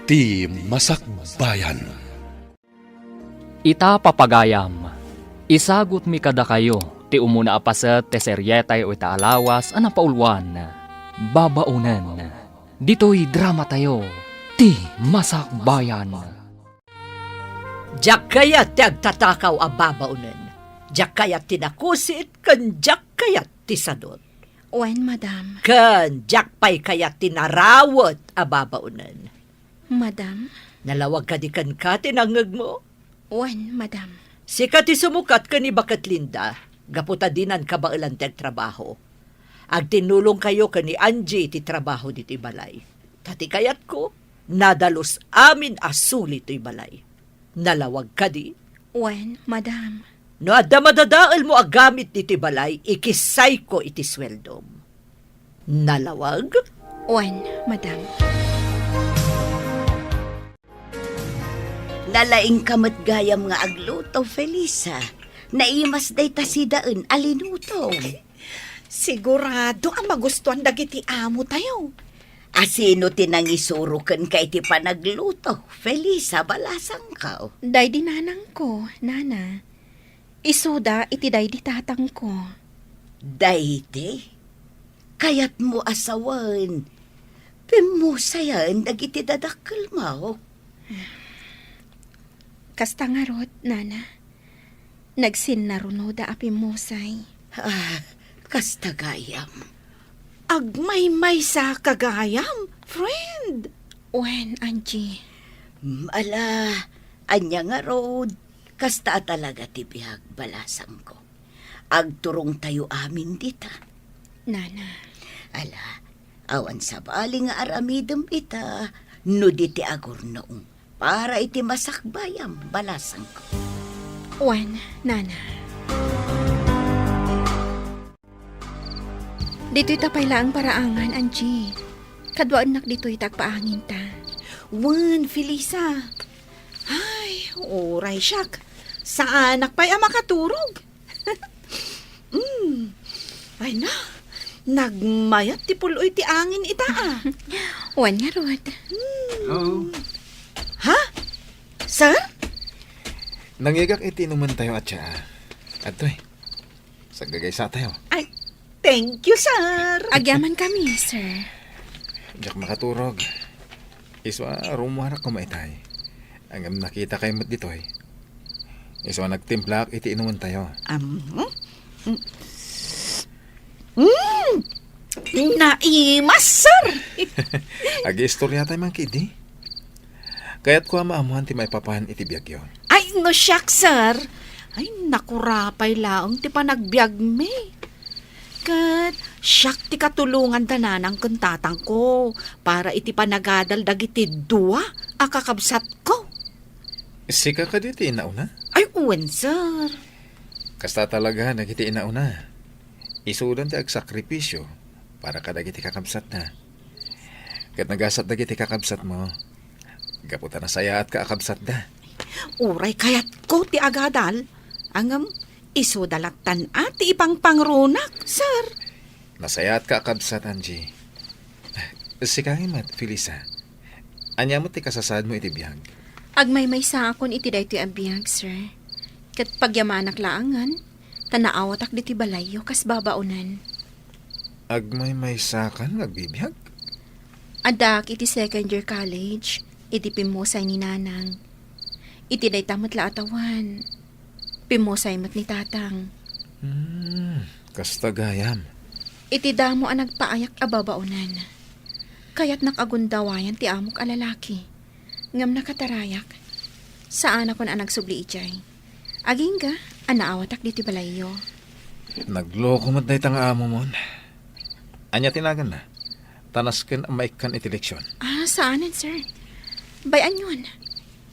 Ti Masakbayan. Ita papagayam, isagot mi kada kayo, ti umuna apaset te seryetay o itaalawas ana paulwan. Babaunan, dito'y drama tayo, ti Masakbayan. Diyak kayat ti agtatakaw a babaunen. Diyak kayat tinakusit, kan diyak kayat ti sadot. Wen, madam. Kan diyak pay kayat tinarawot a babaunen. Madam? Nalawag ka di kan ka tinangag mo. Wen, madam. Sika ti sumukat ka ni Bakat Linda, gaputa dinan kabailan ti trabaho. Ag tinulong kayo ka ni Angie ti trabaho di ti balay. Tati kayat ko, nadalos amin asuli ti balay. Nalawag ka di. Wen, madam. No adda madadaal mo agamit di ti balay, ikisay ko iti sweldom. Nalawag? Wen, madam. Nalaing kamat gayam nga agluto, Felisa. Naimas day tasidaan alinuto. Sigurado ang magustuhan dagiti amo tayo. Asino tinangisurukan kay ti panagluto, Felisa, balasang ka. Day di nanang ko, nana. Isoda iti day di tatang ko. Dayde, kayat mo asawan. Pimusayan dagiti dadakkel mo. Kasta nga rot, nana. Nagsinnaruno da apimusay. Kasta gayam. Agmay-may sa kagayam, friend. Wen, Angie. Ala, anya nga rod. Kasta talaga ti bihag balasang ko. Agturong tayo amin dita. Nana. Ala, awan sa bali nga aramidem ita. No diti agor noong. Para iti masakbayam balasang ko. Wen, nana. Dito'y tapay lang paraangan, Angie. Kadwaan nak dito'y tagpaangin ta. Wan, Felisa. Ay, oray siyak. Saan nakpay ang makaturog? Ay na, nagmayat ti puloy ti angin ita ah. Wen nga rot. Ha? Sir? Nangigak iti naman tayo at siya. Atoy, sagagay sa tayo. Ay, thank you, sir. Agyaman kami, sir. Diyak makaturog. Iswa rumuharak kumaitay. Ang nakita kayo mat ditoy. Iswa nagtimplak iti inuman tayo. Naimas, sir. Agi-istorya tayo man kidi. Kaya't ko maamuhan ti may papahan iti biyag yun. Ay, no siyak, sir. Ay, nakurapay laong ti panagbiag me. Kat, siyak ti katulungan tanan ang kuntatang ko para iti panagadal dagiti dua akakabsat ko. Sika ka diti inauna? Ay, uwan, sir. Kasta talaga nagiti inauna. Isudan ti agsakripisyo para kadagiti kakabsat na. Kat nagasat dagiti kakabsat mo, gaputan na saya at kaakabsat da. Uray kayat ko ti agadal. Angam, iso dalatan at ti ipang pangrunak, sir. Nasaya at kaakabsat, Angie. Sikangin mat, Felisa. Anya mo ti kasasad mo iti biyag. Agmay-may sa akon iti day ti abiyag, sir. Kat pagyamanak laangan, tanaawatak di ti balayo kas babaunan. Agmay sakan nagbibiyag? Adak iti second year college, iti pimusay ni nanang. Iti day tamat la atawan. Pimusay mat ni tatang. Kasta gayam. Iti damo ang nagpaayak a babaunan. Kaya't nakagundawayan ti amok a lalaki. Ngam nakatarayak. Saan ako na nagsubli ijay. Aging ga, anaawatak di ti balayo. Nagloko mat day tang amo mon. Anya tinagan na. Tanasken ang maikan iti leksyon. Saanan, sir? Bayan yun.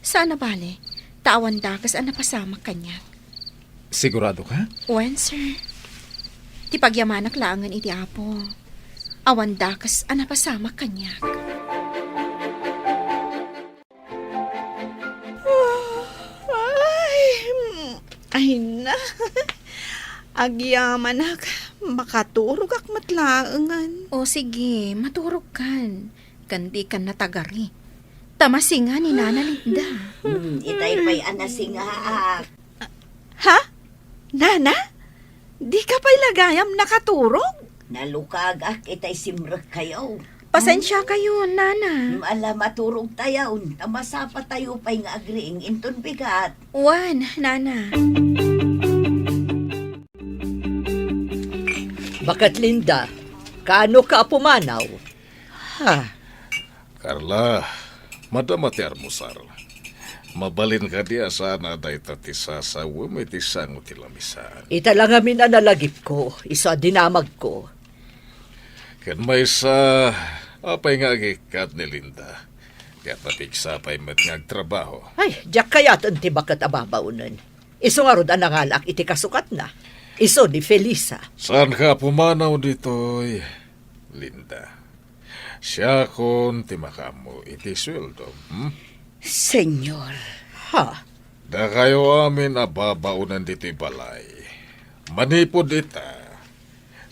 Saan na bale? Tawan dakas ang napasamak kanya. Sigurado ka? Wen, sir. Ti pagyamanak laangan iti apo. Awan dakas ang napasamak kanya. Ay na. Agyamanak, makaturog ak matlaangan. O sige, maturog kan. Kandi kan natagari. Tamasinga ni Nana Linda. Itay pa'y anasingaak. Ha? Nana? Di ka pa'y lagayam nakaturog? Nalukag itay simrek kayo. Pasensya kayo, Nana. Alam maturog tayo. Tamasapa tayo pa'y nga agriing inton bigat. Wan, Nana. Bakat Linda, kaano ka pumanaw? Ha? Carla, madamati armusar. Mabalin ka diya sana day tatisa sa wumitisang utilamisan. Ita lang amin analagip ko, isa dinamag ko. Kan may sa apay nga agikat ni Linda. Kaya patiksa pa'y matngagtrabaho. Ay, diyak kaya't anti bakat ababaunan. Iso nga rod anangalak iti kasukat na. Iso ni Felisa. Saan ka pumanaw dito'y, Linda? Siya kon timakamo iti sweldo. Senyor. Ha? Da kayo amin ababaunan dito'y balay. Manipod ita.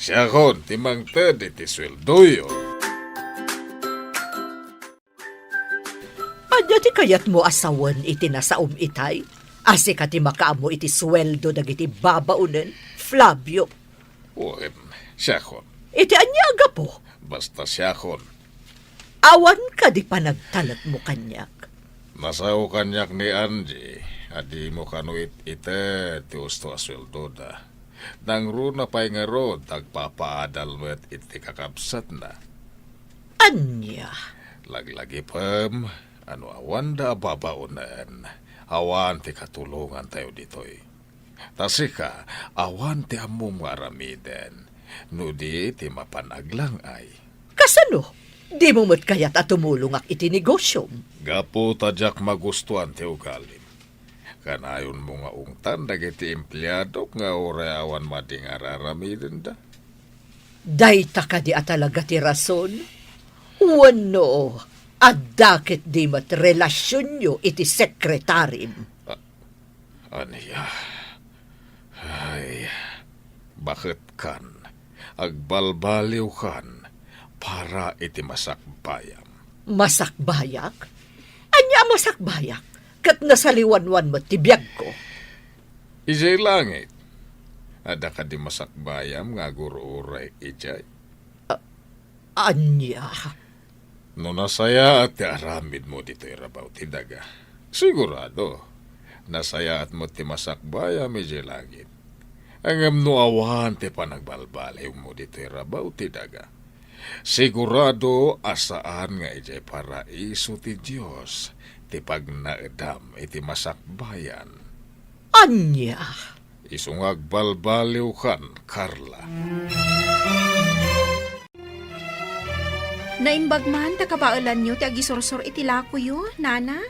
Siya kon timangted iti sweldo yun. Anya ti kayat mo asawan iti nasaum itay? Asi ka ti makaamo iti sweldo dagiti babaunan, Flavio. Uwin, siya kon. Iti anya aga po. Basta siya kon. Awan ka di pa nagtalat mo kanyak. Nasaw kanyak ni Angie, adi mo kanuit ite ti usto asweldo da. Nang runa pa'y nga rod, tagpapaadal mo at iti kakabsat na. Anya? Laglagi pam, ano awan da babaunan, awan ti katulungan tayo ditoy. Tasika, awan ti among aramiden, nudi ti mapanaglang ay. Kasano? Di mo mo't kaya't at tumulong ak iti negosyo. Gapo tadyak magustuhan ti ugalim. Kanayon mo nga ungtan dagiti empleyado nga oreawan mading araramiden da. Dayta ka di atalaga ti rason? Wano, adakit di mat relasyon nyo iti sekretarim. Aniya? Ay, bakit kan? Agbalbaliw kan para iti masakbayam. Masakbayak? Anya masakbayak? Kat nasaliwanwan mo tibiyag ko. Ijay langit. Ada ka di masakbayam nga guruuray ijay. Anya? No nasaya at ti aramid mo dito irabaw ti daga. Sigurado, nasaya at mo ti masakbayam ijay langit. Angam no awan ti panagbalbaliw mo dito irabaw ti daga. Sigurado asaan nga ijay paraiso ti Diyos ti pagnaedam iti masakbayan. Anya? Isungag balbaliw kan, Carla. Naimbag man ta kabaulan nyo ti agisursur iti lako yo, Nana?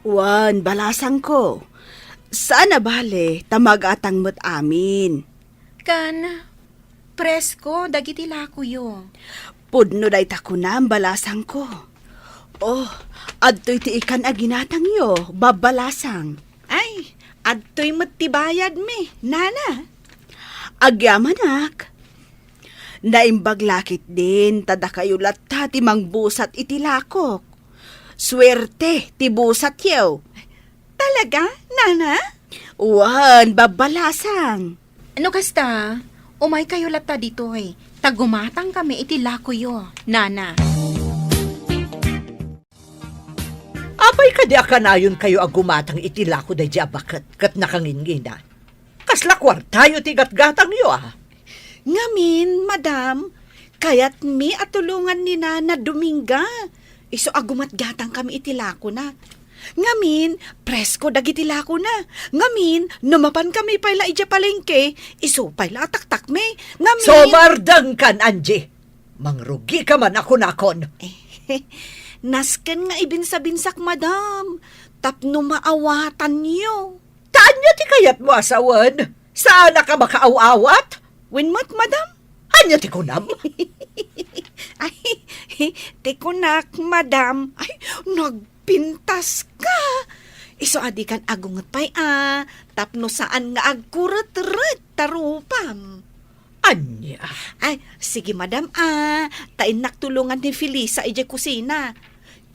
Wan, balasang ko. Sana bale, tamag-atang mo't amin. Kan, presko, dagiti lako yo. Pudno day takunam, balasang ko. Oh, adto'y ti ikan aginatang yo, babalasang. Ay, adto'y mattibayad mi, Nana. Agyamanak. Naimbag lakit din, tada kayo latta ti mangbusat iti lakok. Swerte, ti busat yaw. Talaga, Nana? Wan, babalasang. Ano kasta? Umay kayo lata dito eh. Tagumatang kami iti lako yo, Nana. Apay ka di akanayon kayo agumatang itilako da di abakat kat nakangingina. Kasla kwartayo ti gatgatang yo Ngamin, madam, kayat mi at tulungan ni Nana Dominga. Iso agumat gatang kami itilako na. Ngamin, presko dagitilako na. Ngamin, numapan kami pala ija palengke. Iso pala taktak me. Ngamin... Somardang kan, Angie. Mangrugi ka man ako nakon. Nasken nga ibinsa-binsak, madam. Tapno maawatan niyo. Taan ti kayat mo asawan? Saan na ka makaaw-awat? Winmat, madam? Anya ti kunam? Ay, tikunak, madam. Ay, nagpintas ka. Iso adi kan agungat pa'y tapno saan nga agkurat-rat tarupam. Anya? Ay, sige madam tain naktulungan ni Felisa ija kusina.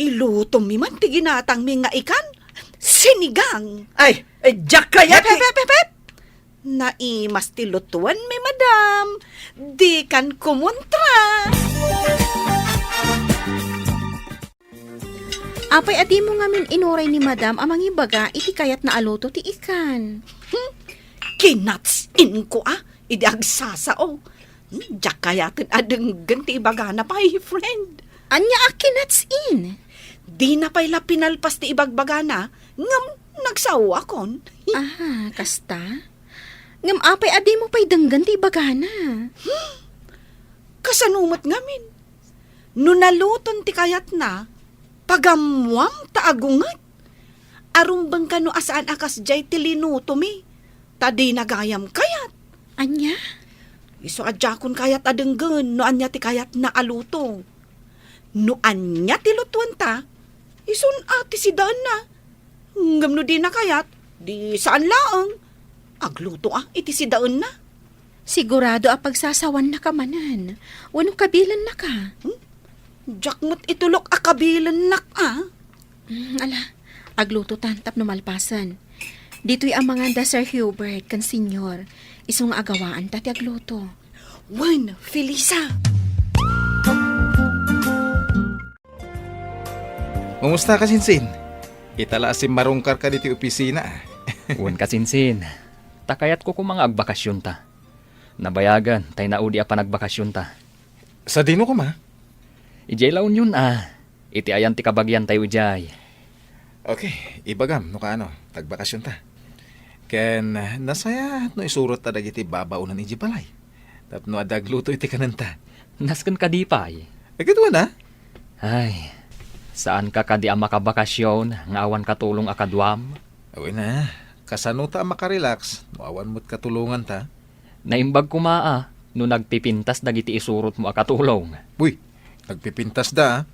Iluto mi man ti ginatang mi nga ikan. Sinigang. Ay, Jack kayat Pep. Naimas ti lutuan mi madam. Di kan kumuntra. Apay adi mo ngamin inuray ni madam amang ibaga iti kayat na aluto ti ikan. Kinats in ko Idi agsasao. Diyak kayatin adeng ganti ibaga na pa, friend. Anya akinats in. Di na pa'y pinalpas ti ibagbaga na, ngam nagsawa kon. Kasta? Ngam apay adi mo pa'y danggan ti ibaga na. Kasanumat ngamin. No naluton ti kayat na, pagamwam taagungat. Arumbang ka no asaan akas jay ti linuto mi. Tadi nagayam kayat. Anya? Iso adjakon kayat adenggen no anya ti kayat na aluto. No anya ti lutuan ta, ison ati si daan na. Ngam no di na kayat, di saan laang. Agluto iti si daan na. Sigurado pagsasawan na ka manan. Wano kabilan na ka. Jakmot itulok akabilan nak Ala, agluto tantap no malpasan. Dito'y ang mga Sir Hubert kan senyor. Isong agawaan tati agluto. Wen, Felisa. Kumusta ka, Sinsin? Itala si marungkar ka dito opisina. Uwan kasinsin. Takayat ko kung mga agbakasyon ta. Nabayagan, tay naudi pa nagbakasyon ta. Sa dino ko, ma? Ijay laon yun Iti ayan ti kabagyan tayo ijay. Okay, ibagam, no ka tagbakasyon ta. Ken, nasaya no isurot ta dagiti babaunan iji balay. Tapno adagluto iti kananta. Nasken ka di pay. Agad na? Ay, saan ka kadi ang makabakasyon, nga awan katulong akadwam? Awin na, kasano ta makarelax, awan mo't katulungan ta. Naimbag kumaa, no nagpipintas dagiti isurot mo akatulong. Uy, nagpipintas da.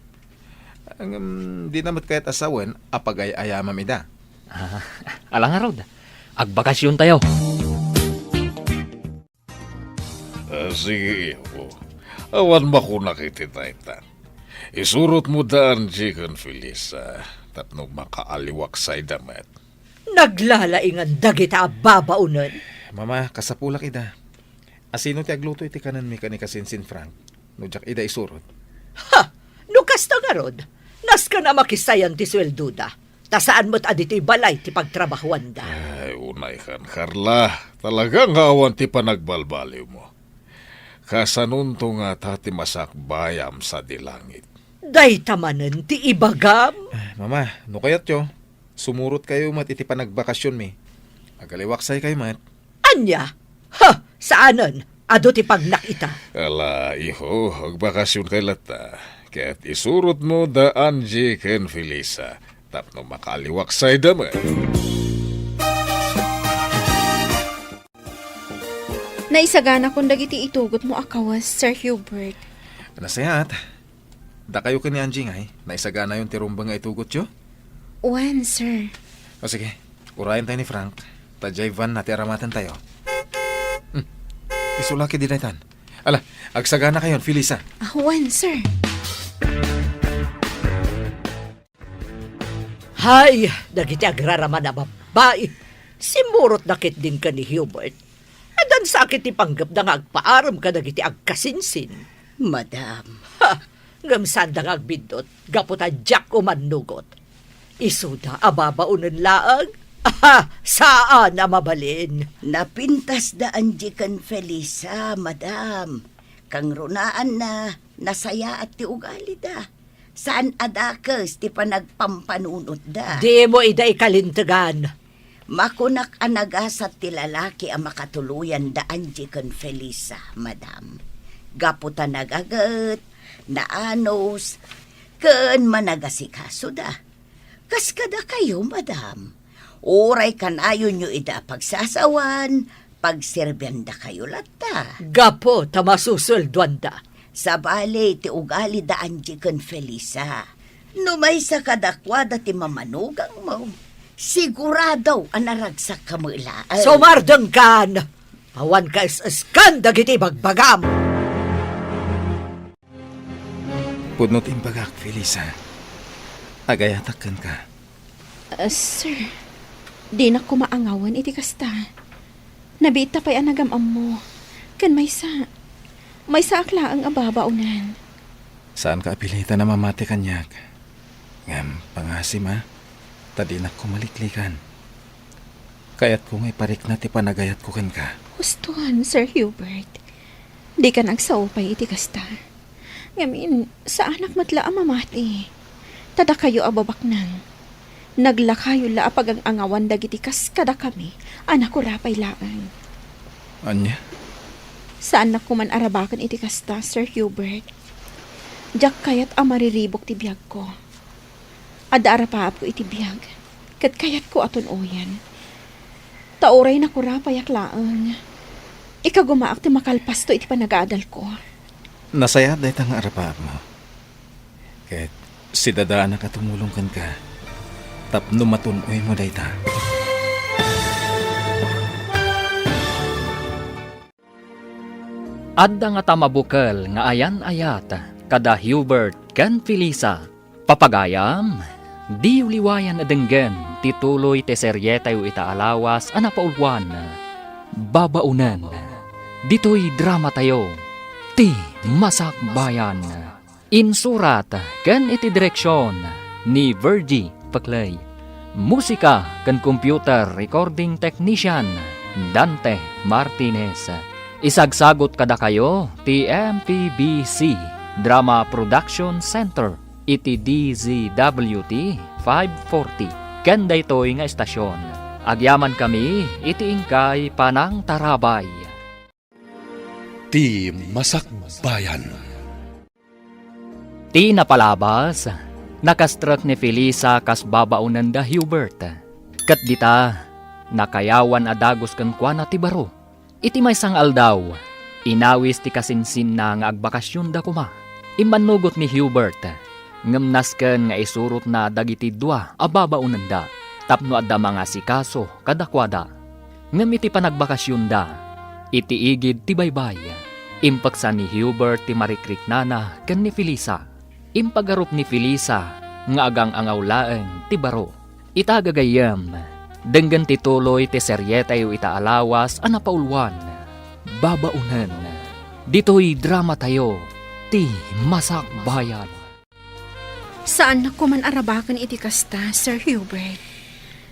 Di namat kahit asawan, apagay-ayamam ida. Alang nga rod, agbakasyon tayo. Sige, iyo. Awan mo nakititaytan. Isurot mo daan, Chicken Felisa. Tapno makaaliwak sa idamet. Naglalaingan dagita babaunan. Mama, kasapulak ida. Asino ti agluto iti kanan mi kani kasinsin Frank. No jak ida isurot. Ha! Nukas na nga rod. Nas ka na makisayan ti swelduda. Tasaan mo't adito'y balay ti pagtrabahuan da. Ay, unay kan, Carla. Talagang awan ti panagbalbaliw mo. Kasanunto nga tati masakbayam sa dilangit. Day tamanan ti ibagam. Mama, no kayat yo. Sumurot kayo mat iti panagbakasyon mi. Agaliwaksay kayo mat. Anya? Ha! Saanan? Ado ti pagnakita. Ala, iho, agbakasyon kay lata. Kaya't isurot mo daan, Chicken Felisa. Tapno makaliwaksay daman. Naisagana kung dagiti itugot mo akawas, Sir Hubert. Nasayat. Da kayo kani Anjing ay. Naisagana yung tirumbang nga itugot yo. Wan, sir. O sige, urayan tayo ni Frank. Tajay van nati aramatan tayo. Isulaki din naitan. Ala, agsagana kayon, Felisa. Wan, sir. Hay, dagiti agraraman na babae. Simurot nakit din ka ni Hubert. Adan sakit ti panggap na nga agpaaram ka dagiti agkasinsin. Madam, Ha! Ngamsan da nga agbindot, gaputa Jack o manugot. Isuda ababaunan laang. Aha! Saan na mabalin? napintas daan Chicken Felisa, madam. Kang runaan na nasaya at ti ugali da. Saan adakes ti panagpampanunot da. Di mo iday kalintagan. Makunak anagasat ti lalaki ang makatuluyan daan Chicken Felisa, madam. Gaputa nagagat, naanos, ken managasikaso da. Kaskada kayo, madam. Uray kanayo nyo ida pagsasawan, pagserbyan da kayo lata. Gapo tamasusulduan da. Sa bale ti ugali daan Chicken Felisa. Numay sa kadakwada ti mamanugang mo. Sigurado anaragsak kamulaan. Sumardang kan! Awan ka is-askan dagiti bagbagam! Pudnot imbagak, Felisa. Agayatakan ka. Sir, di na ko maangawan iti kasta. Nabita pa'y anagamam mo. Kan may sa akla ang ababaunan. Saan ka apilita na mamati kanyak? Ngam, pangasim ha? Tadinak ko maliklikan. Kaya't kung iparik na ti panagayat ko kan ka. Gustuhan, Sir Hubert. Di ka nagsaupay iti kasta. Ngamin, sa anak matla ang mamati. Tada kayo ababak nang. Naglakayo la apag ang angawan dagiti kas kada kami. Anak ko rapay laang. Anya? Saan na ko man arabakan iti kasta, Sir Hubert? Diyak kayat ang mariribok ti biyag ko. Ada arapaap ko iti biyag. Kat kayat ko aton oyan. Tauray na kurapayak laang. Ikagumaak ti makalpas to iti panagaadal ko. Nasaya dahi tang arapaap mo. Kahit si dadaan na katumulong kan ka. Tapno matunoy mo dahi ta. Adda nga tamabukal nga ayan-ayat kada Hubert ken Felisa. Papagayam, di uliwayan adenggen tituloy te seryeta yu itaalawas ana paulwan. Babaunan, dito'y drama tayo, ti Masak Bayan. Insurat ken iti direksyon ni Virgie Paclay. Musika ken computer recording technician Dante Martinez. Isagsagot kada kayo ti MPBC Drama Production Center iti DZWT 540 ken daytoy nga estasyon. Agyaman kami iti ingkay Panang Tarabay. Ti Masak Bayan. Ti napalabas, nakastruck ni Felisa kas babaunan da Hubert. Kat dita, nakayawan adagos kan kwa na ti baro. Iti may sang aldaw, inawis ti kasinsin na nga agbakasyon da kuma. Imanugot ni Hubert, ngamnasken nga isurot na dagiti dua ababaunan da. Tapno adda mga sikaso kadakwada. Ngam iti panagbakasyon da, iti igid ti baybay. Impaksa ni Hubert ti marikrik nana ken ni Felisa. Impagarup ni Felisa nga agang angawlaeng ti baro. Itagagayam, denggan tituloy ti seryeta yu itaalawas ana paulwan. Babaunan, dito'y drama tayo, ti Masak Bayan. Saan na ko man arabakan iti kasta, Sir Hubert?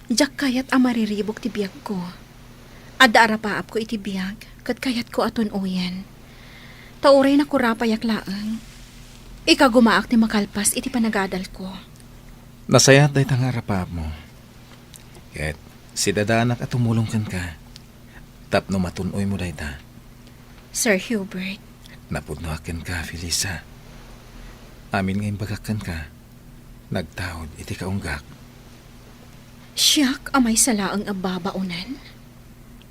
Diyak kayat ang mariribok ti biyag ko. Ada arapaap ko iti biyag, kat kayat ko aton uyan. Tauray na kurapayak laang. Ikagumaak ti makalpas iti panagadal ko. Nasaya dahi tang arapaap mo. Kahit si dadanak at tumulong kan ka. Tapno matunoy mo dahi ta. Sir Hubert, Napudnoakan ka, Felisa. Amin ngayong bagakan ka. Nagtawad iti kaunggak. siyak amay salaang ababaunan.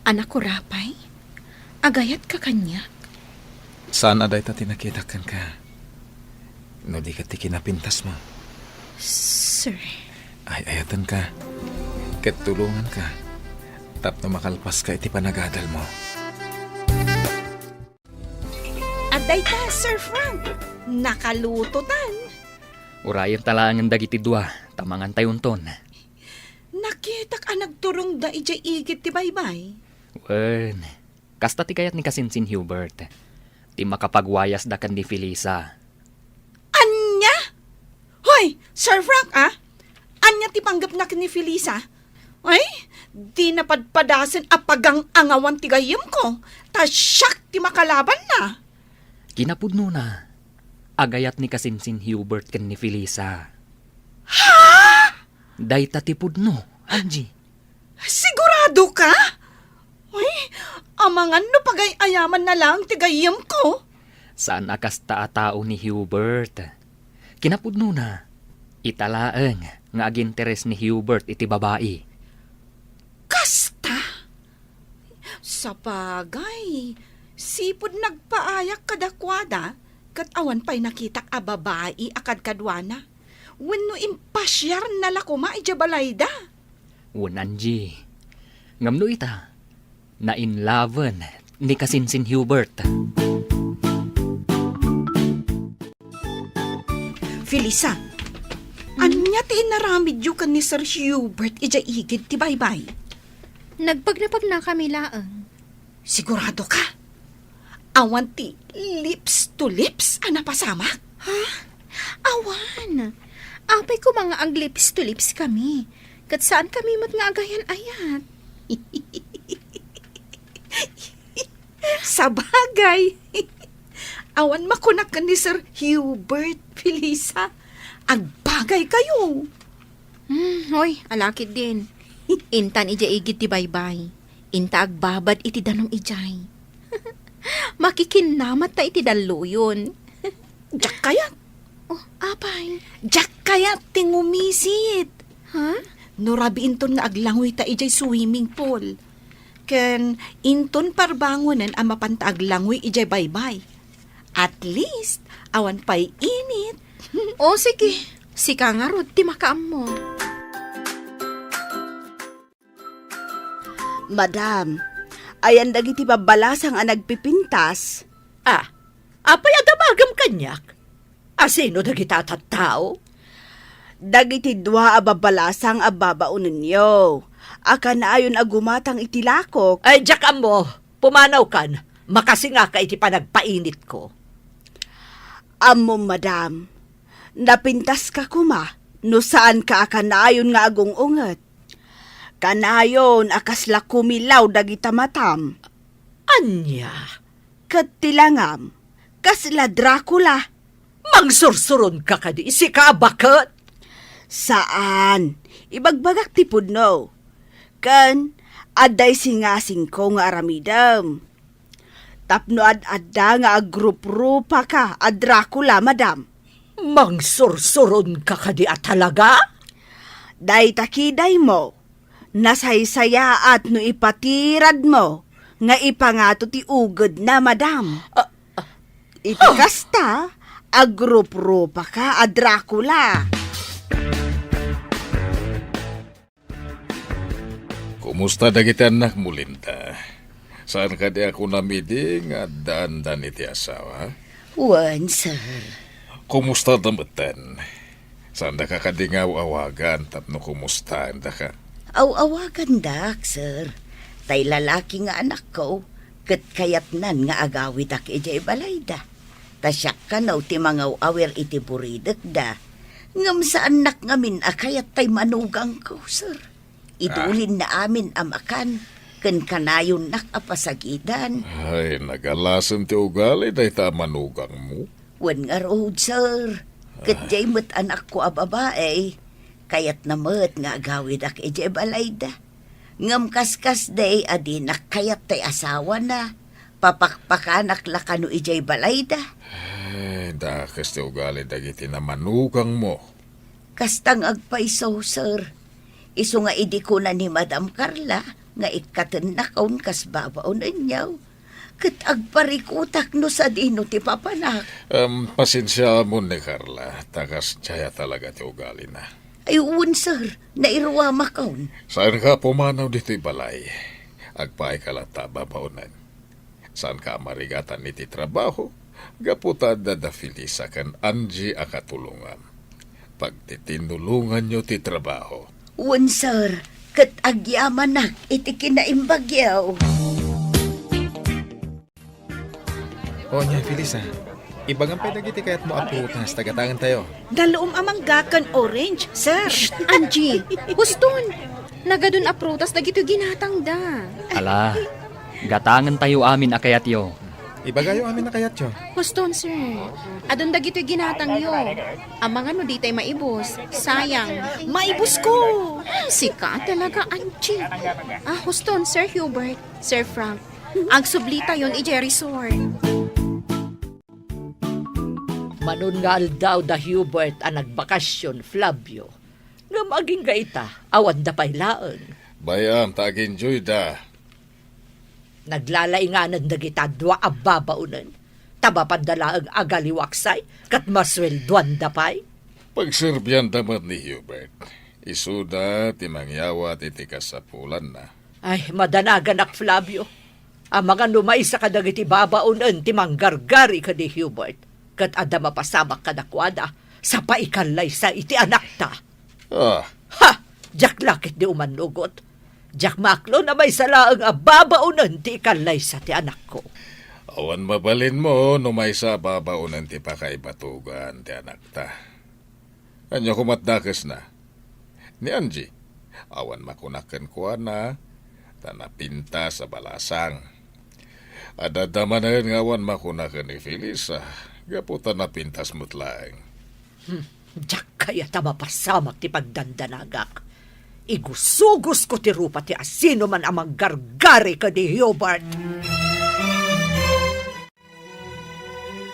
Anak ko rapay, agayat ka kanya. Saan aday ta tinakitakan ka? No di ka ti kinapintas mo. Sir, Ay ayatan ka. Katulungan ka. Tapno makalpas ka iti panagadal mo. Aday ta, Sir Frank. Nakalutotan. Urayan talangan dagiti dua, tamangan tayunton. Nakita ka nagturong da ijay igit ti baybay. Wen, kasta ti kayat ni Kasinsin Hubert. Ti makapagwayas da kan ni Felisa. Anya? Hoy, Sir Frank Anya ti panggap na ni Felisa? Ay, di napadpadasan apagang angawan ti gayem ko. Ta siyak ti makalaban na. Kinapudno na. Agayat ni Kasinsin Hubert kan ni Felisa. Ha? Day tatipudno, Angie. Sigurado ka? Uy, amangan no pagay-ayaman na lang ti gayem ko. Saan akas tao ni Hubert? Kinapudno na. Italaeng nga aginteres ni Hubert iti babae. Kasta? Sa bagay, sipod nagpaayak kadakwada, kat awan pa'y nakitak a babae akad kadwana. Wenno impasyar na lakuma ijabalayda. Angie. Ngamno ita, na in loven ni Kasinsin Hubert. Felisa, anya Anya ti inaramid yu kan ni Sir Hubert ija igid ti baybay. Nagpagnapag na kami laang. Sigurado ka? Awan ti lips to lips napasama? Awan. Apay ko mga ag lips to lips kami. Kat saan kami mat nga agayan ayat? Sa bagay. Awan makunak ka ni Sir Hubert, Felisa. Agbagay kayo. Hoy, alakid din. Intan ija igit ti baybay. Inta agbabad iti danong ijay. Makikinamat ta iti daluyon. Diyak kayat. Oh, apay. Diyak kayat tingumisit. Ha? Nurabi inton nga aglangoy ta ijay swimming pool. Ken inton parbangonan ang mapanta aglangoy ijay baybay. At least, awan pa'y init. O sige. Sika nga rod, ti makaam mo. Madam, ayan dagiti babalasang ang nagpipintas. Apay adamagam kanyak. Asino dagita tattao? Dagiti dua a babalasang a babaunan niyo. Aka na ayon agumatang itilakok. Ay, Jack mo, pumanaw kan. Makasinga ka iti panagpainit ko. Amo, madam, napintas ka kuma, no saan ka akanayon nga agong unget. Kanayon akasla kumilaw dagita matam. Anya, Kat tilangam, kasla Dracula. mangsursuron ka kadi, si ka bakit? Saan? Ibagbagak ti pudno. Kan, aday singasing ko nga aramidam. Tapno ad-adda nga agrup-rupa ka, a Dracula, madam. Mangsursuron ka kadi at talaga? Day takiday mo, nasaysaya at no ipatirad mo, nga ipangato ti ugod na, madam. Iti kasta, agrup-rupa ka, a Dracula. Kumusta dagiti anak mo, Linda? Saan ka di ako namidi nga daan-daan iti asawa? Wan, sir. Kumusta damatan? Saan da ka kadingaw-awagan tapno kumusta da ka? Aw-awagan dak, sir. Tay lalaki nga anak ko, kat kayat nan nga agawit ak ijay balayda. Tasyak ka naw ti mga awer iti buridek da. Ngam sa anak ngamin akayat tay manugang ko, sir. Idulin na amin amakan, ken kanayon nak apasagidan. Ay, nagalasem ti ugali day ta manugang mo. Wan nga road, sir. Kat jay mo't anak ko a babae, kayat na mo't nga agawid ak ijay balayda. Ngam kaskas day adi nak kayat tay asawa na. Papakpakanak lakano ijay balayda. Ay, dakas ti ugali dagiti na manugang mo. Kastang agpaiso, sir. Iso nga idi ko na ni Madam Carla, nga ikaten na kaun kas babaon ninyaw. Kat agparikutak no sa dino ti papanak. Pasensya mo ni Carla, takas tsaya talaga ti ugali na. Ay, sir, nairuwa makaun. Saan ka pumanaw dito'y balay? Agpaay ka lata babaunan. Saan ka marigatan niti trabaho? Gaputa da Felisa kan Angie akatulungan. Pagtitinulungan nyo ti trabaho. Sir, kat agyaman nak iti kinaimbagyaw. O niya, Felisa. Ibang ang pedagiti kaya't mo aputas, tagatangan tayo. Daloom amang gakan orange, sir. Angie, huston. Nagadun aprutas dagito ginatang da. Ala, gatangan tayo amin akayat yo. Ibagayo amin na kayat yo. Huston, sir. Adun dagito ginatang yo. Amang ano di tayo maibos. Sayang. Maibos ko. Sika talaga, Angie. Huston, Sir Hubert, Sir Frank. Agsublita yon ijay resort. Manon nga aldaw da Hubert ang nagbakasyon, Flavio. Nga maging gaita, awan da pa'y laeng. Bayam, tag-enjoy da. Naglalainganan da kita dwa ababaunan. Tabapandala ang agaliwaksay, kat maswelduan da pa'y. Pagserbyan damat ni Hubert. Isuda, timangyawa, titikas sa pulan na. Ay, madanagan ak Flavio. Ang mga numay sa kadagiti babaunan, timanggargari ka di Hubert. Kat ada mapasamak kadakwada, sa paikalay sa iti anak ta. Ah, Ha! Jak lakit di umanugot. Jak maklo na may salaang ababaunan ti ikalay sa ti anak ko. awan mabalin mo no may sa babaunan ti pakaibatugan ti anak ta. Anyo kumatdakas na. Ni Angie, awan makunakan ko na tanapinta sa balasang. Adadamanan nga awan makunakan ni Felisa, gaputan na pintas mutlaeng. Jak kaya tamapasamak ti pagdandanagak. Igusugos ko ti rupa ti asino man amang gargari ka di Hubert.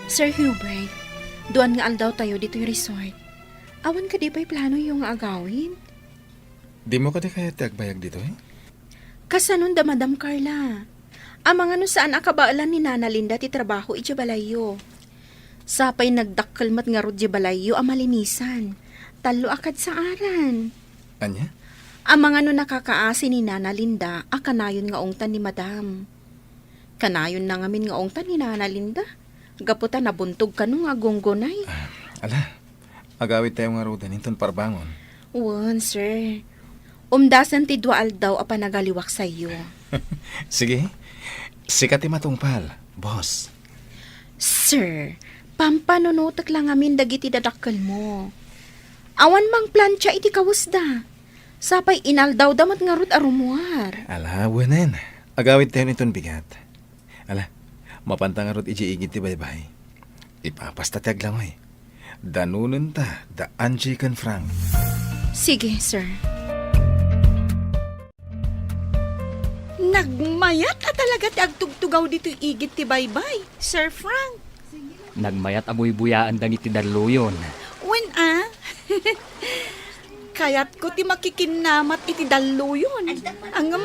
Sir Hubert, duan nga aldaw tayo dito yung resort. Awan ka di ba'y plano yung agawin? Di mo ka di kaya tiagbayag dito eh? Kasanon da Madam Carla. Amang ano saan akabaalan ni Nana Linda ti trabaho iti balayo. Sapay nagdakkelmat nga rod di balayo amalinisan. Talo akad sa aran. Anya? Amang ano nakakaasi ni Nana Linda, akanayon nga ongtan ni Madam. Kanayon na ngamin nga ongtan ni Nana Linda. Gaputan nabuntog ka nung agonggonay. Ala, agawid tayo nga rodan, inton parbangon. Wan, sir. Umdasan ti dual daw apa nagaliwak sa iyo. Sige, sikat matungpal, boss. Sir, pampanunutak lang amin dagiti dadakkel mo. Awan mang plancha iti kawusda. Sapay inaldaw damat nga rod arumuar. Ala, wanan. Agawid tayo niton bigat. Ala, mapantang nga rod iji-igit ti baybay. Ipapasta ti aglangoy. Danunan ta, da Angie kan Frank. Sige, sir. Nagmayat at talaga ti agtugtugaw dito igit ti baybay, Sir Frank. Nagmayat amoy buyaan dagiti daluyon. When Kayat ko ti makikinamat iti daluyon. Angam,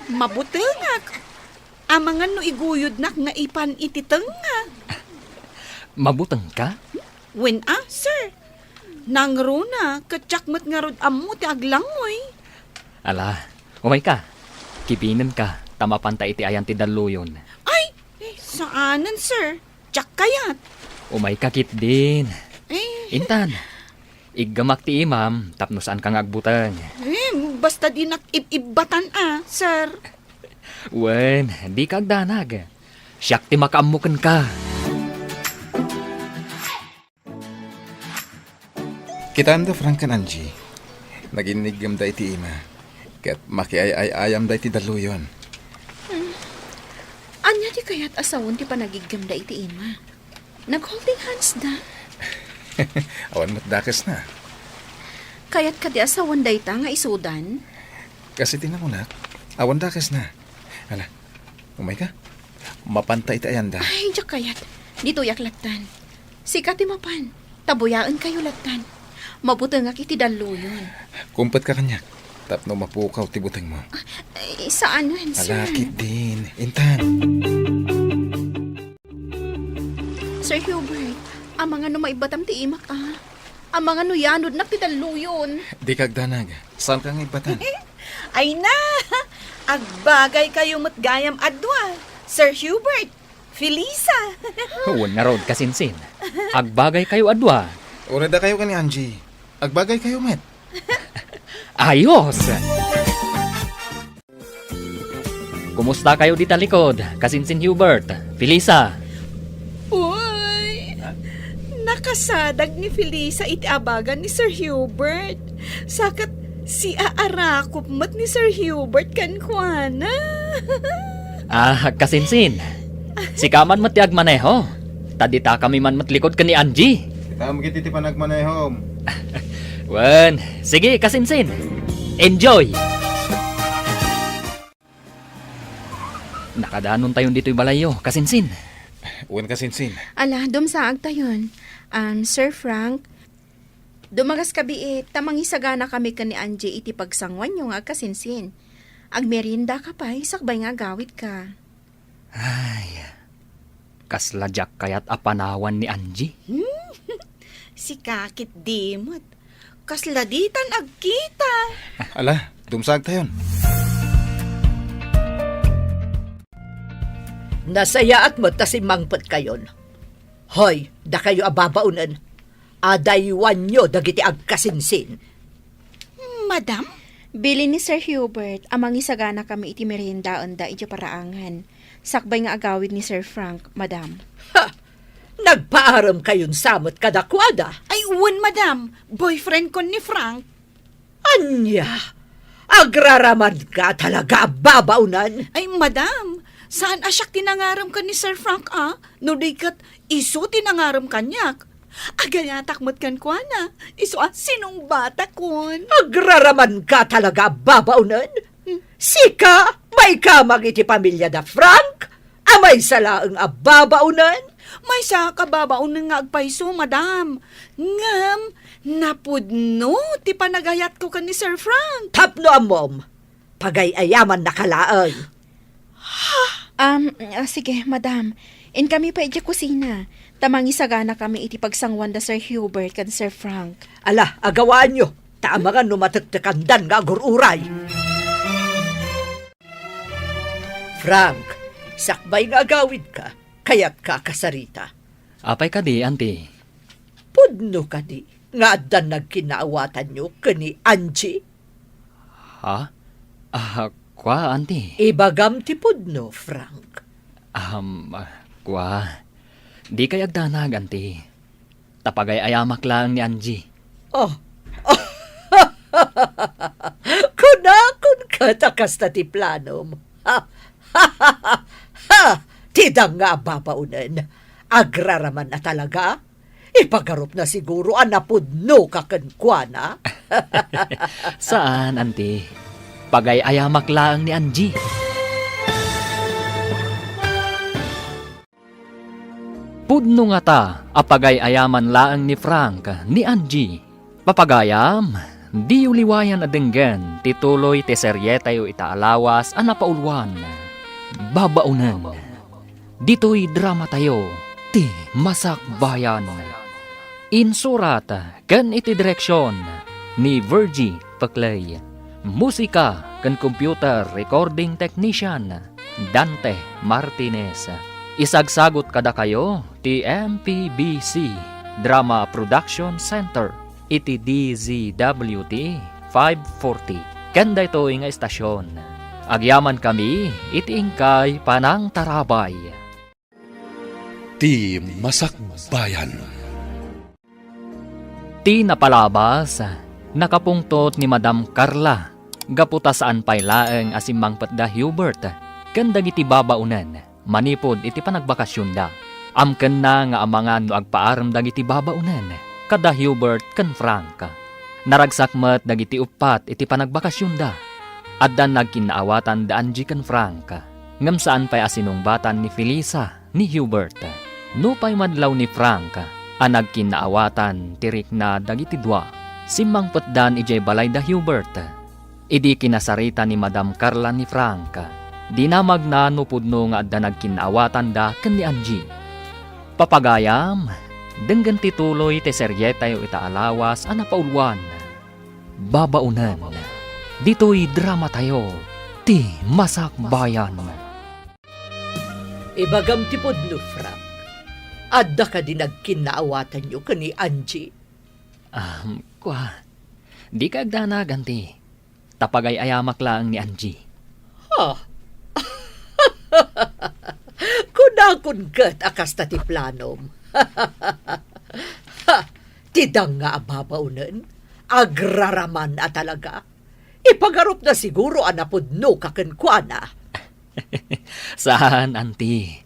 mabutengak. Amangan no iguyod nak nga ipan iti tenga. Mabutang ka? When sir. Nangruna, katsakmat nga rod amo ti aglangoy. Ala, umay ka. Kipinan ka, tamapanta iti ayan ti daluyon. Ay, saanan sir? Tsak kayat. Umay ka kit din. Intan, iggamak ti imam, tapno saan kang agbutang. Basta di nakibibatan sir. Wen, di ka agdanag. Siyak ti makaamukan ka. Kitaan da Frank kan Angie. Naginigam da iti ima. Kat makiay-ayam da iti daluyon. Anya di kaya't asawon ti panagigam da iti ima. Nag-holding hands da. Awan mo't dakas na. Kaya't ka di asawon da ita nga isudan. Kasi tinamunak, awan dakas na. Ala, umay ka? Mapanta iti ayan da. Ay, diyak kayat. Dito yak latan. Sikat ti mapan. Tabuyaan kayo latan. Mabutang ak iti daluyon. Kumpat ka kanyak. Tapno mapukaw ti butang mo. Saan nun, sir? Alakit din. Intan. Sir Hubert, amang ano maibatam ti imak Amang ano yanod na ti daluyon. Di kagdanag. Saan kang ibatan? Ay na! Agbagay kayo matgayam adwa. Sir Hubert, Felisa. Huwag nga rod kasinsin. Agbagay kayo adwa. Urada kayo ka ni Angie. Agbagay kayo, met. Ayos! Kumusta kayo dita likod? Kasinsin Hubert, Felisa. Uy! Nakasadag ni Felisa iti abagan ni Sir Hubert. Sakat si aarakop mat ni Sir Hubert kankwana. Kasinsin. Si kaman matiag maneho. Tadita kami man matlikod ka ni Angie. Kita magit iti panagmanayhom. Wen, sige kasinsin. Enjoy! Nakadanon tayon dito'y balayo, kasinsin. Uwan kasinsin. Ala, dumsaag tayon. Sir Frank, dumagas kabi tamang isagana kami ka ni Angie iti pagsangwan yung kasinsin. Agmerienda ka pa, sakbay nga gawit ka. Ay, kasladyak kayat apanawan ni Angie. Si kakit dimot. Kasladitan agkita. Ala, dumsag tayon. Nasayaat mo ta si mangpet kayon. Hoy, da kayo ababaunan. Adaywan nyo dagiti agkasinsin. Madam? Bili ni Sir Hubert, amang isagana kami iti meriendaon da iti paraangan. Sakbay nga agawid ni Sir Frank, madam. Ha! Nagpaaram kayon samot kadakwada. Ay, uwan, madam. Boyfriend ko ni Frank. Anya! Agraraman ka talaga, babaunan. Ay, madam. Saan asyak tinangaram ka ni Sir Frank, ah? No di kat iso tinangaram kanyak. Agayatak mo't kan kwa na. Iso sinong bata kon. Agraraman ka talaga, babaunan. Sika, may kamang iti pamilya da Frank. Amay salaang ababaunan. May sa kababaon nga agpaiso, madam. Ngam, napudno, ti panagayat ko ka ni Sir Frank. Tapno amom, pagayayaman na kalaang. Sige, madam. In kami pa iti kusina. Tamang isagana kami iti pagsangwan da Sir Hubert kan Sir Frank. Ala, agawaan nyo. Taamangan numataktakandan nga agururay. Frank, sakbay nga agawid ka, kaya't ka kasarita. Apay ka di, auntie. Pudno ka di, nga adan nagkinaawatan nyo kani Angie. Ha? Kwa, auntie? Ibagam ti pudno, Frank. Kwa. Di kay agdanag, auntie. Tapagay ayamak lang ni Angie. Oh, kunakon ka takas na ti planom. Tidang nga babaunan. Agraraman na talaga. Ipagarup na siguro anapudno kakankwana. Saan, auntie? Pagay ayamak lang ni Angie. Pudno nga ta, apagay ayaman laang ni Frank, ni Angie. Papagayam, di uliwayan adenggan, tituloy ti seryetay o itaalawas anapaulwan. Babaunan. Dito'y drama tayo, ti Masak Bayan. Insurat, kan iti direksyon, ni Virgie Paclay. Musika, kan computer recording technician, Dante Martinez. Isagsagot kada kayo, ti MPBC Drama Production Center, iti DZWT 540. Kanda ito nga estasyon. Agyaman kami, iti ingkay panang tarabay. Ti Masak Bayan. Ti napalabas, nakapungtot ni Madam Carla, gaputa saan paylaeng asimang patda Hubert, kanda iti babaunan, manipod iti panagbakasyon da. Amken na nga amangan no agpaaram dagiti babaunan, kada Hubert ken Frank. Naragsakmet dagiti upat iti panagbakasyon da. Addan nagkinaawatan da Angie ken Frank. Ngem saan pay asinungbatan ni Felisa ni Hubert. No pay madlaw ni Frank, nagkinaawatan tirik na dagiti dua. Simang petdan ijay balay da Hubert. Idi kinasarita ni Madam Carla ni Frank. Di na magnanupudno nga adda nagkinaawatan da ken ni Angie. Papagayam, denggan tituloy te seryetay o itaalawas anapaulwan. Babaunan. Dito'y drama tayo, ti Masak Bayan. Ibagam ti pudno, Frank. Adda ka din nagkinaawatan nyo kani Angie. Kwa, di ka agdanag, auntie. Tapagay ayamak lang ni Angie. Ha? Kunakon kat akas ta ti planom. Tidang nga ababaunan. Agraraman at talaga. Ipagarup na siguro anapudno kakankwana. Saan, auntie?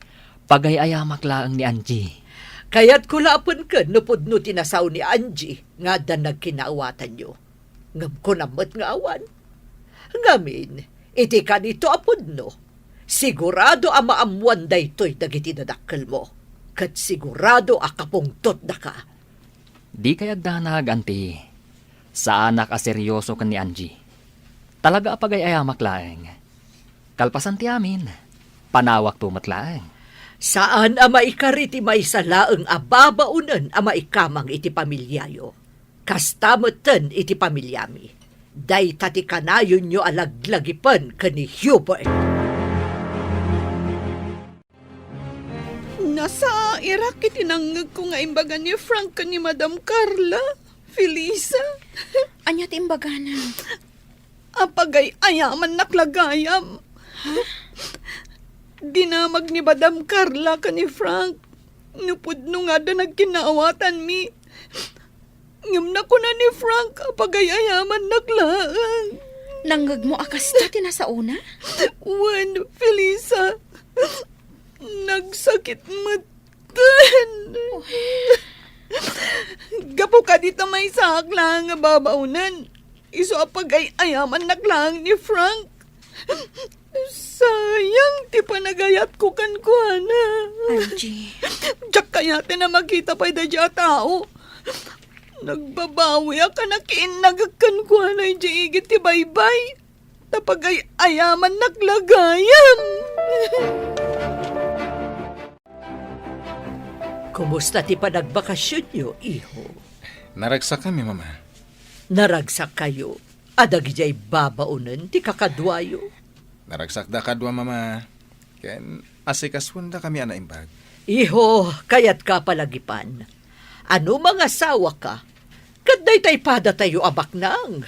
Pagay ayamak lang ni Angie. Kaya't kulapon ka napudno tinasaw ni Angie nga dan nagkinaawatan nyo. Ngam ko namot nga awan. Ngamin, iti ka dito apudno. Sigurado amaamuan da ito'y dagiti dadakkel mo. Kat sigurado akapungtot da ka. Di kay agdanag, auntie. Saan nakaseryoso ka ni Angie? Talaga apagay ayamak laeng. Kalpasan ti amin, panawak tumatlaeng. Saan ama ikariti may salaang ababaunan ama ikamang iti pamilyayo. Kastamoten iti pamilyami. Day tati kanayon nyo alaglagipan kani Hubert. Nasa Iraq itinangag ko nga imbaga ni Frank ni Madam Carla. Felisa, Anya ti imbaga na. apagay ayaman naklagayam. Dinamag ni Madam Carla ka ni Frank. Nupudno nga da nagkinaawatan mi. Ngam na ko na ni Frank, apagay ayaman naklaan. Nanggag mo akas ta tinasauna? Wan, Felisa, nagsakit matan. Gapo ka dito may saak lang nga babaunan. Iso apagay ayaman naklang ni Frank. Sayang, ti panagayat ko kan kuana. Angie. Diyak kaya na makita pa da dya tao. Nagbabawi ka na kiinagagkan kuana di igit ti baybay. Tapagay ayaman naglagayam. Kumusta ti panagbakasyon nyo, iho? Naragsak kami, mama. Naragsak kayo. Adag jay babaunan ti kakadwayo. Naragsak da kadwa, mama. Ken asikaswan da kami anaimbag. Iho, kayat ka palagipan. Ano mga sawa ka? Kaday tay pada tayo abak nang.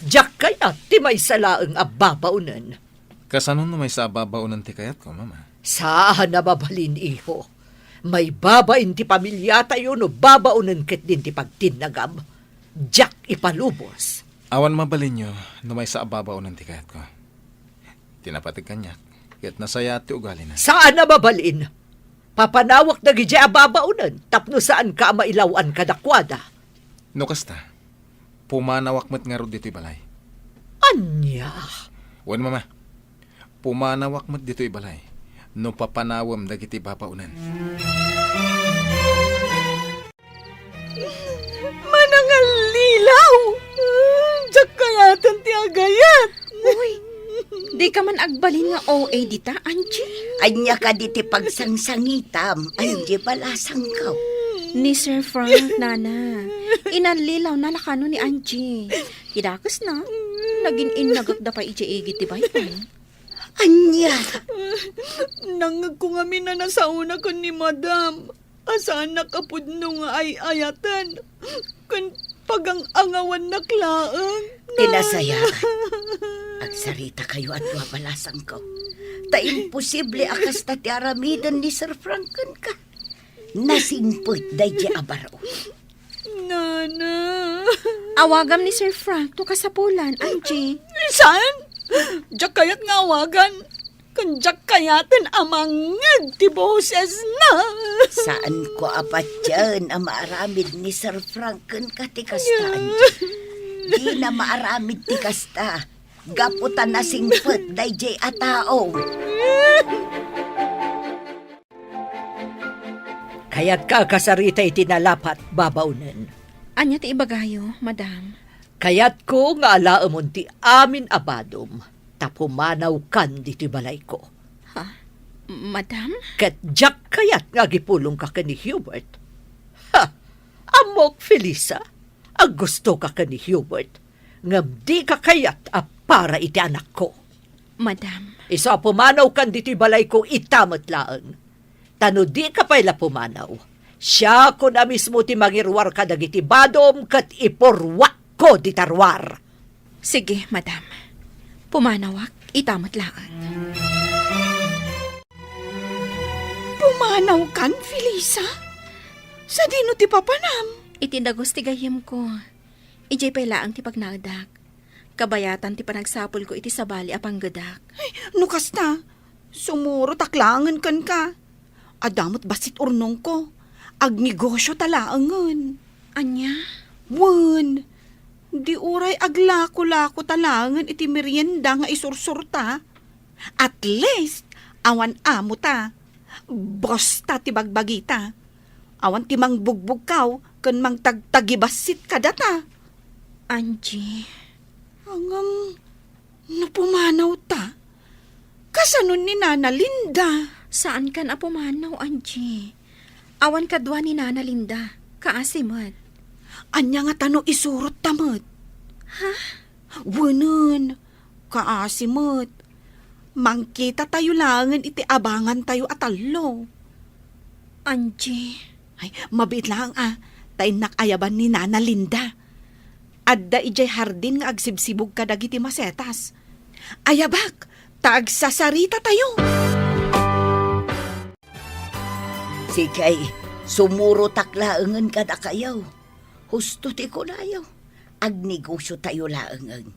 Diyak kayat ti may salaang ababaunan. Kasanon no may sa babaunan ti kayat ko, mama? Saan na babalin, iho? May babain ti pamilya tayo no babaunan ket din ti pagtinagam. Diyak ipalubos. Awan mabalin nyo no may sa babaunan ti kayat ko. Tinapatig kanyak. Ket nasaya ti ugali na. Saan na babalin? Papanawak na gidya ababaunan tapno saan ka mailawan kadakwada. No kasta, pumanawak met nga ro dito'y balay. Anya? Wan, mama. Pumanawak met dito'y balay. No papanawam dagiti babaunan. Manangal lilaw! Diyak kayatan ti agayat. Uy, di ka man agbalin nga OA dita, Angie. Anya ka di ti pagsangsangitam. Anji balasang ka. Ni Sir Frank, nana. Inalilaw na lakano ni Angie. Idakas na. Naging inagak da pa iti-igit ti baybay. Anya. Nangag ko nga na nasa una ko ni Madam. Asaan nakapudno nga ay ayatan. Kan pagang angawan naklaang. Tinasaya. Agsarita kayo at wabalasang ko. Ta imposible akas ta ti aramidan ni Sir Franken ka. Nasimput day di abaro. Nana. Awagam ni Sir Frank to kasapulan, Angie. Saan? Diyak kayat nga awagan. Kan diyak kayatan amangag ti boses na. Saan ko apat yan ang maaramid ni Sir Franken ka ti kasta, Di na maaramid ti kasta. Gaputan na singput day di atao. Kaya't ka kasarita itinalapat babaunan. Anya ti ibagayo, madam. Kaya't ko nga alaamon ti amin abadom. Tapumanaw kan diti balay ko. Madam? Ket diyak kayat nga gipulong ka ni Hubert. Ha! Amok, Felisa. Ang gusto ka ni Hubert. Ngam di ka kayat a para iti anak ko. Madam. Isa pumanaw kan diti balay ko itamat laang. Tano di ka pala pumanaw. Siya ko na mismo ti mangirwar ka dagiti badom kat iporwak ko di tarwar. Sige, madam. Pumanawak, itamat laan. Pumanaw kan, Felisa? Sa dino ti papanam? Itindagos ti gayem ko. Ijay pailaang ti pagnagdak. Kabayatan ti panagsapol ko iti sabali apang gadak. Ay, nukasta. Sumuro taklangan kan ka. Adamot basit urnong ko. Agnegosyo talaangan. Anya? Wan, di uray aglako-lako talangan iti merienda nga isursurta. At least, awan amo ta. Bosta ti bagbagita. Awan ti mangbugbog kaw, kan mang tagtagibasit ka data. Angie. Angam, napumanaw ta. Kasanon ni Nana Linda. Saan kan apumanaw, Angie? Awan kadwa ni Nana Linda. Kaasimat. Anya nga tano isurot tamot. Ha? Wanan, kaasimat. Mangkita tayo langan iti abangan tayo atalo. Angie. Ay, mabit lang tay nakayaban ni Nana Linda. Adda ijay hardin nga agsibsibog ka dagiti masetas. Ayabak, taagsasarita tayo. Sikay, sumuro taklaangan kada kayaw. Husto ti kulayaw. Agnegosyo tayo laangan.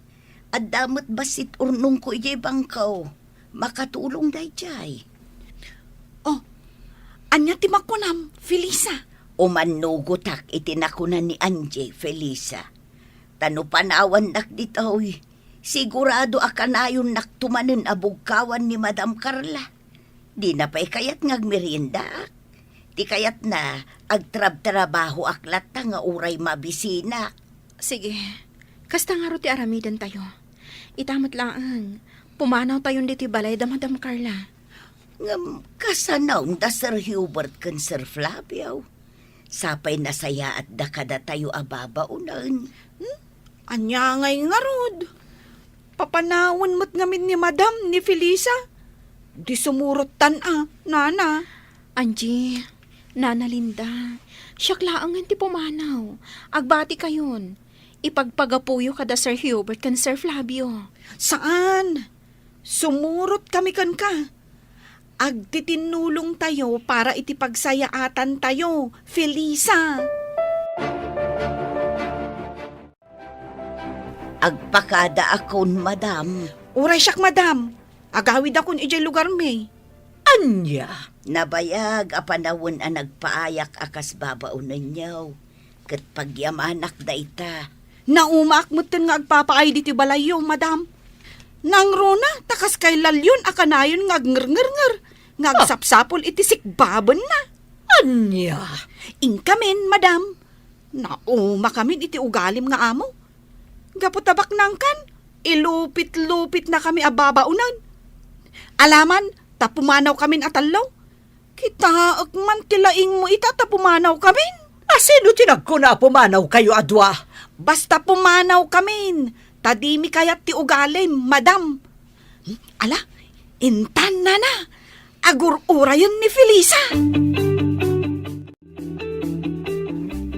At damat basit urnong ko ijay bangkaw. Makatulong day jay. Oh, anya ti makunam, Felisa. Umanugotak itinakunan ni Angie, Felisa. Tano panawan nak ditoy. Sigurado akanayon naktumanen abugkawan ni Madam Carla. Di na pa'y kayat ngagmerienda. Di kayat na agtrab-trabaho aklat nga uray mabisina. Sige, kasta nga ro ti aramidan tayo. Itamat lang, pumanaw tayon diti balay da Madam Carla. Ngam kasanaw da Sir Hubert kan Sir Flavio. Sapay nasaya at dakada tayo ababaunan. Anya ngay nga rod. Papanawan mo't ngamin ni Madam ni Felisa. Di sumurot Nana. Angie, Nana Linda, siyaklaangan ti pumanaw. Agbati kayon. Ipagpagapuyo kada Sir Hubert kan Sir Flavio. Saan? Sumurot kami kan ka. Agtitinulong tayo para itipagsayaatan tayo, Felisa. Agpakada akon, Madam. Uray siyak, Madam. Agawid akon ijay lugar may. Anya, Nabayag apanawon ang nagpaayak akas babaunan niyaw. Kat pagyamanak da ita. Naumak mo nga agpapaay diti balayo, Madam. Nang rona, takas kay lalyon akanayon ngagnger-nger. Ngagsapsapol iti sikbabon na. anya. Inkamin, Madam. Nauma kami iti ugalim nga amo. Gaputabak nangkan, ilupit-lupit na kami ababaunan. Alaman, tapumanaw kami atalaw. Kita man tilaing mo ita tapumanaw kami. Asino tinagkuna pumanaw kayo adwa? Basta pumanaw kami. Tadimi kayat ti ugalim, Madam. Ala, intan na. Agur-ura yun ni Felisa.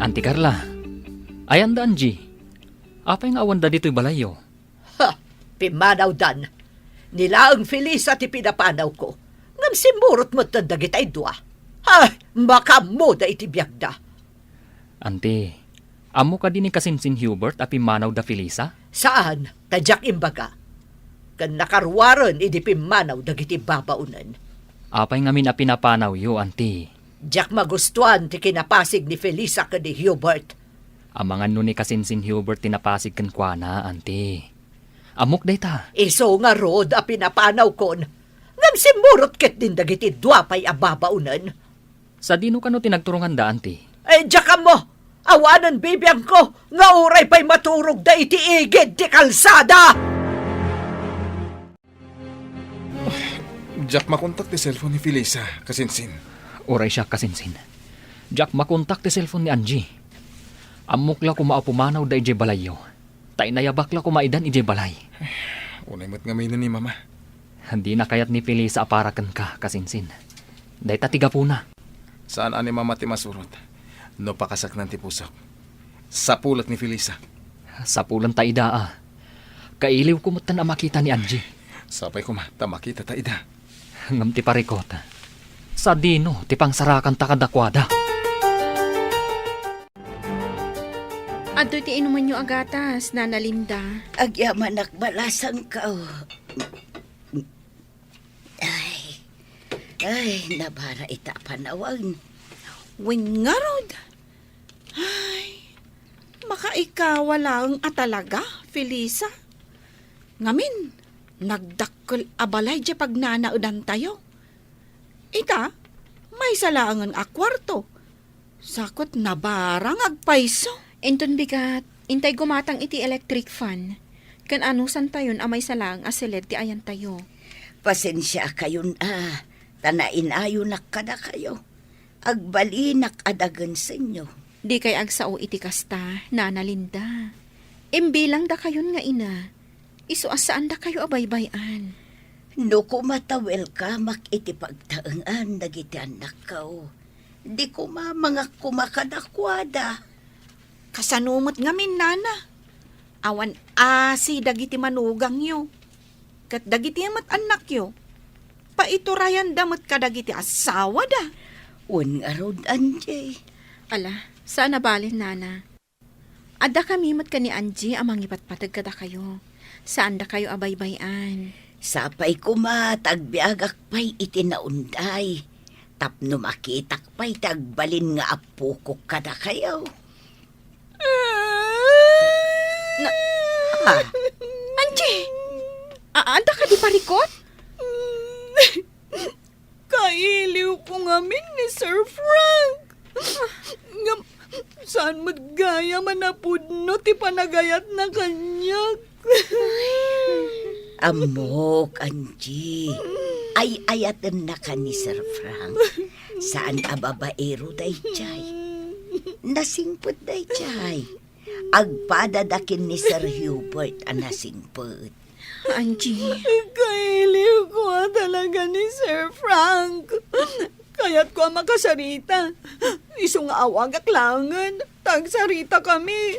Auntie Carla, ayan da Angie. Apay nga awan da dito'y balayo. Ha, pimanaw dan. Nilaang Felisa ti pinapanaw ko. Ngam simurot mo tandagit ay dua. Ay, makamo da iti biyagda. Auntie, amo ka din ni kasinsin Hubert a pimanaw da Felisa? Saan? Tadyak imbaga. Kan nakarwaran idi pimanaw dagiti babaunan. Apay nga min a pinapanaw yo, Auntie. Diyak magustuhan ti kinapasig ni Felisa ka ni Hubert. Amangan nun ni kasinsin Hubert tinapasig kan kwa na, Auntie. Amok day ta. Iso nga rod a pinapanaw kon. Ngam simurot ket din dagiti dua pay ababaunan. Sa dino ka no tinagturungan da, Auntie? Eh, diyak mo! Awanan bibiyang ko! Nga uray pa'y maturog da iti igid ti kalsada! Jack, makontak ti cellphone ni Felisa, kasinsin. Oray siya kasinsin. Jack, makontak ti cellphone ni Angie. Amok la kumaapumanaw da ije balayo. Tainayabak la kumaidan ije balay. Unay mo't ngamin ni Mama. Hindi na kayat ni Felisa aparakan ka, kasinsin. Day tatiga po na. Saan ani Mama ti masurot? No pakasak ng tipusok. Sa pulat ni Felisa. Sa pulan ta ida Kailiw kumutan na makita ni Angie. Sapay ko makita ta ida. Ngam ti parikota. Sa dino, ti pangsarakan ta kadakwada. Adto ti inuman nyo agatas, Nana Linda. Agyaman balasang ka. Ay, nabara ita panawang. Wing nga rod. Ay, makaikawa lang talaga, Felisa. Ngamin, nagdakkel abalay di pag nanaudan tayo. Ita, may salangan a kwarto. Sakot na barang agpaiso. Inton bigat, intay gumatang iti electric fan. Kan anusan tayon amay salang asilid ti ayan tayo. Pasensya kayon tanain ayo nakada kayo. Agbalinak adagan sa inyo. Di kay agsao iti kasta, Nana Linda. Imbilang da kayon nga ina. Isu asaan da kayo abaybayan. No kumatawel ka makiti pagtaangan dagiti anak kao. Di ko mga kumakadakwada. Kasanumot ngamin, nana. Awan asi dagiti manugang yo. Kat dagiti amat anak yo. Paiturayan damot ka dagiti asawa da. Un nga rod, Angie. Ala, saan nabalin, nana? Ada kami mat ka ni Angie amang ipatpatag kada kayo. Saan da kayo abaybayan? Sapay kumatagbiagak pa'y itinaunday. Tapno makitak pa'y tagbalin nga apukok kada kayo. Ah, Angie! Ada ka di parikot? Kailiw ko ngamin ni Sir Frank. Saan magaya manapudno ti panagayat na kanyak. amok, Angie. Ay ayatan na ka ni Sir Frank. Saan ababaero day chay? Nasingput day chay. Agpadadakin ni Sir Hubert ang nasingput. Angie, Kailiw ko talaga ni Sir Frank. Kaya't ko makasarita. Iso nga awag aklangan. Tagsarita kami.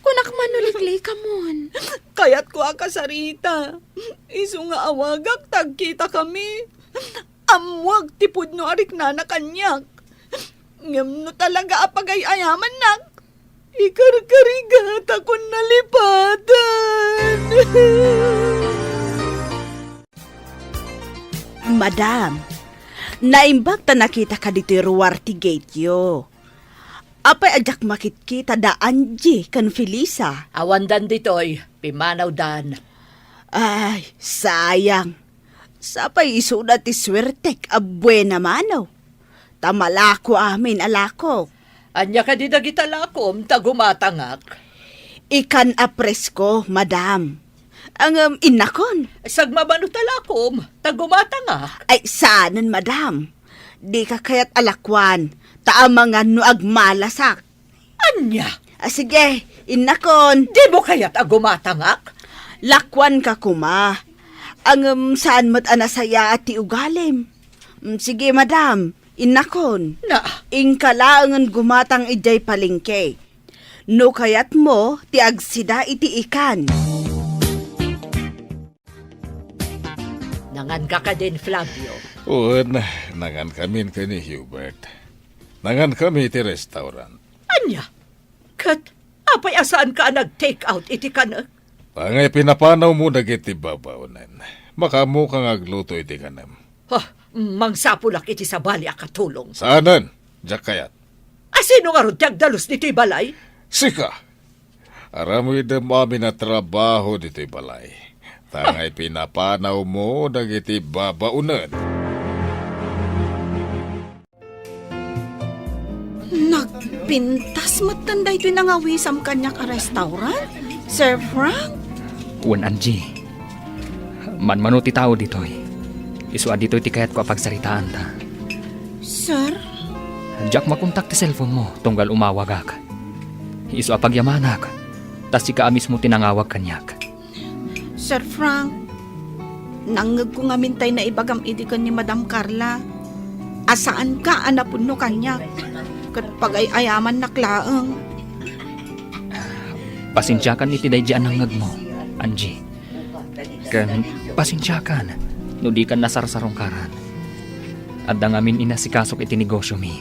kunak manulikli ka mon. Kaya't ko akasarita. Iso nga awagak tagkita kami. Amwag tipod no arik na kanyak. Ngam no talaga apagay-ayaman nak. Ikarkarigat ako nalipatan. Madam, naimbag ta nakita ka dito ruwarti gate yo. Apay ajak makit-kita da Angie kan Felisa. Awan dan ditoy, pimanaw dan. Ay, sayang. Sapay isuda ti swertek abuena manaw. Tamalako amin alako. Anya ka di dagita lakom, tagumatangak. Ikan apresko, madam. Ang inakon. Sagmabano talakom, tagumatangak. Ay, saanan, madam. Di ka kaya't alakwan. Taamangan no agmalasak. Anya, Sige, inakon. di mo kaya't agumatangak? Lakwan ka kuma. Ang saan mat anasaya at ti ugalim. Sige, madam. Inakon. Na, Ingkalaangan gumatang ijay palingke. No kayat mo, ti agsida iti ikan. nangan ka din, Flavio. Un, nangan kami ka ni Hubert. Nangan kami ti restaurant. Anya, kat, apay asaan ka nag-take out iti kanak? Pangay pinapanaw mo dagiti babaunan. Makamu kang agluto iti kanam. Mangsapulak iti sa bali akatulong. Saanan? Diyak kayat. Asino nga ron tiyagdalos dito'y balay? Sika! Aramoy damami na trabaho dito'y balay. Tangay pinapanaw mo dagiti babaunan. Nagpintas matanda ito'y nangawisam kanya ka restaurant? Sir Frank? Wan Angie. Manmanuti tao ditoy. Isua dito'y ti kayat ko apagsaritaan ta. Sir? Jack makontak ti cellphone mo tunggal umawagak. Isu apagyamanak. Tas si ka mismo tinangawag kanyak. Sir Frank, nangag ko nga mintay na ibagam idikan ni Madam Carla. Asaan ka anapun no kanya? Kat pagay-ayaman naklaang. Pasensyakan iti dayjaan ang ngag mo, Angie. Kan pasensyakan, no di ka nasarsarong karan. At dangamin inasikasok iti negosyo mi.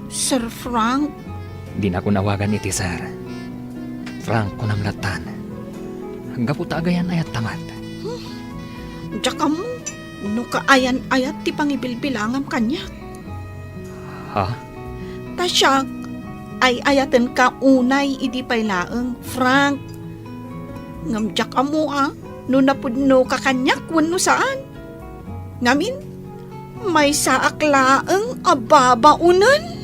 Sir Frank, Di na ko nawagan iti sir. Frank ko namlatan. Hangga po taagayan ayat tamat. diyak mo, no kaayan-ayat ti pangibilbilangam kanya. Ha? Tasyak, ay ayatan ka unay idi paylaeng, Frank. Ngamjak mo no napudno ka kanyak wano saan. Ngamin, may saaklaeng ababaunan.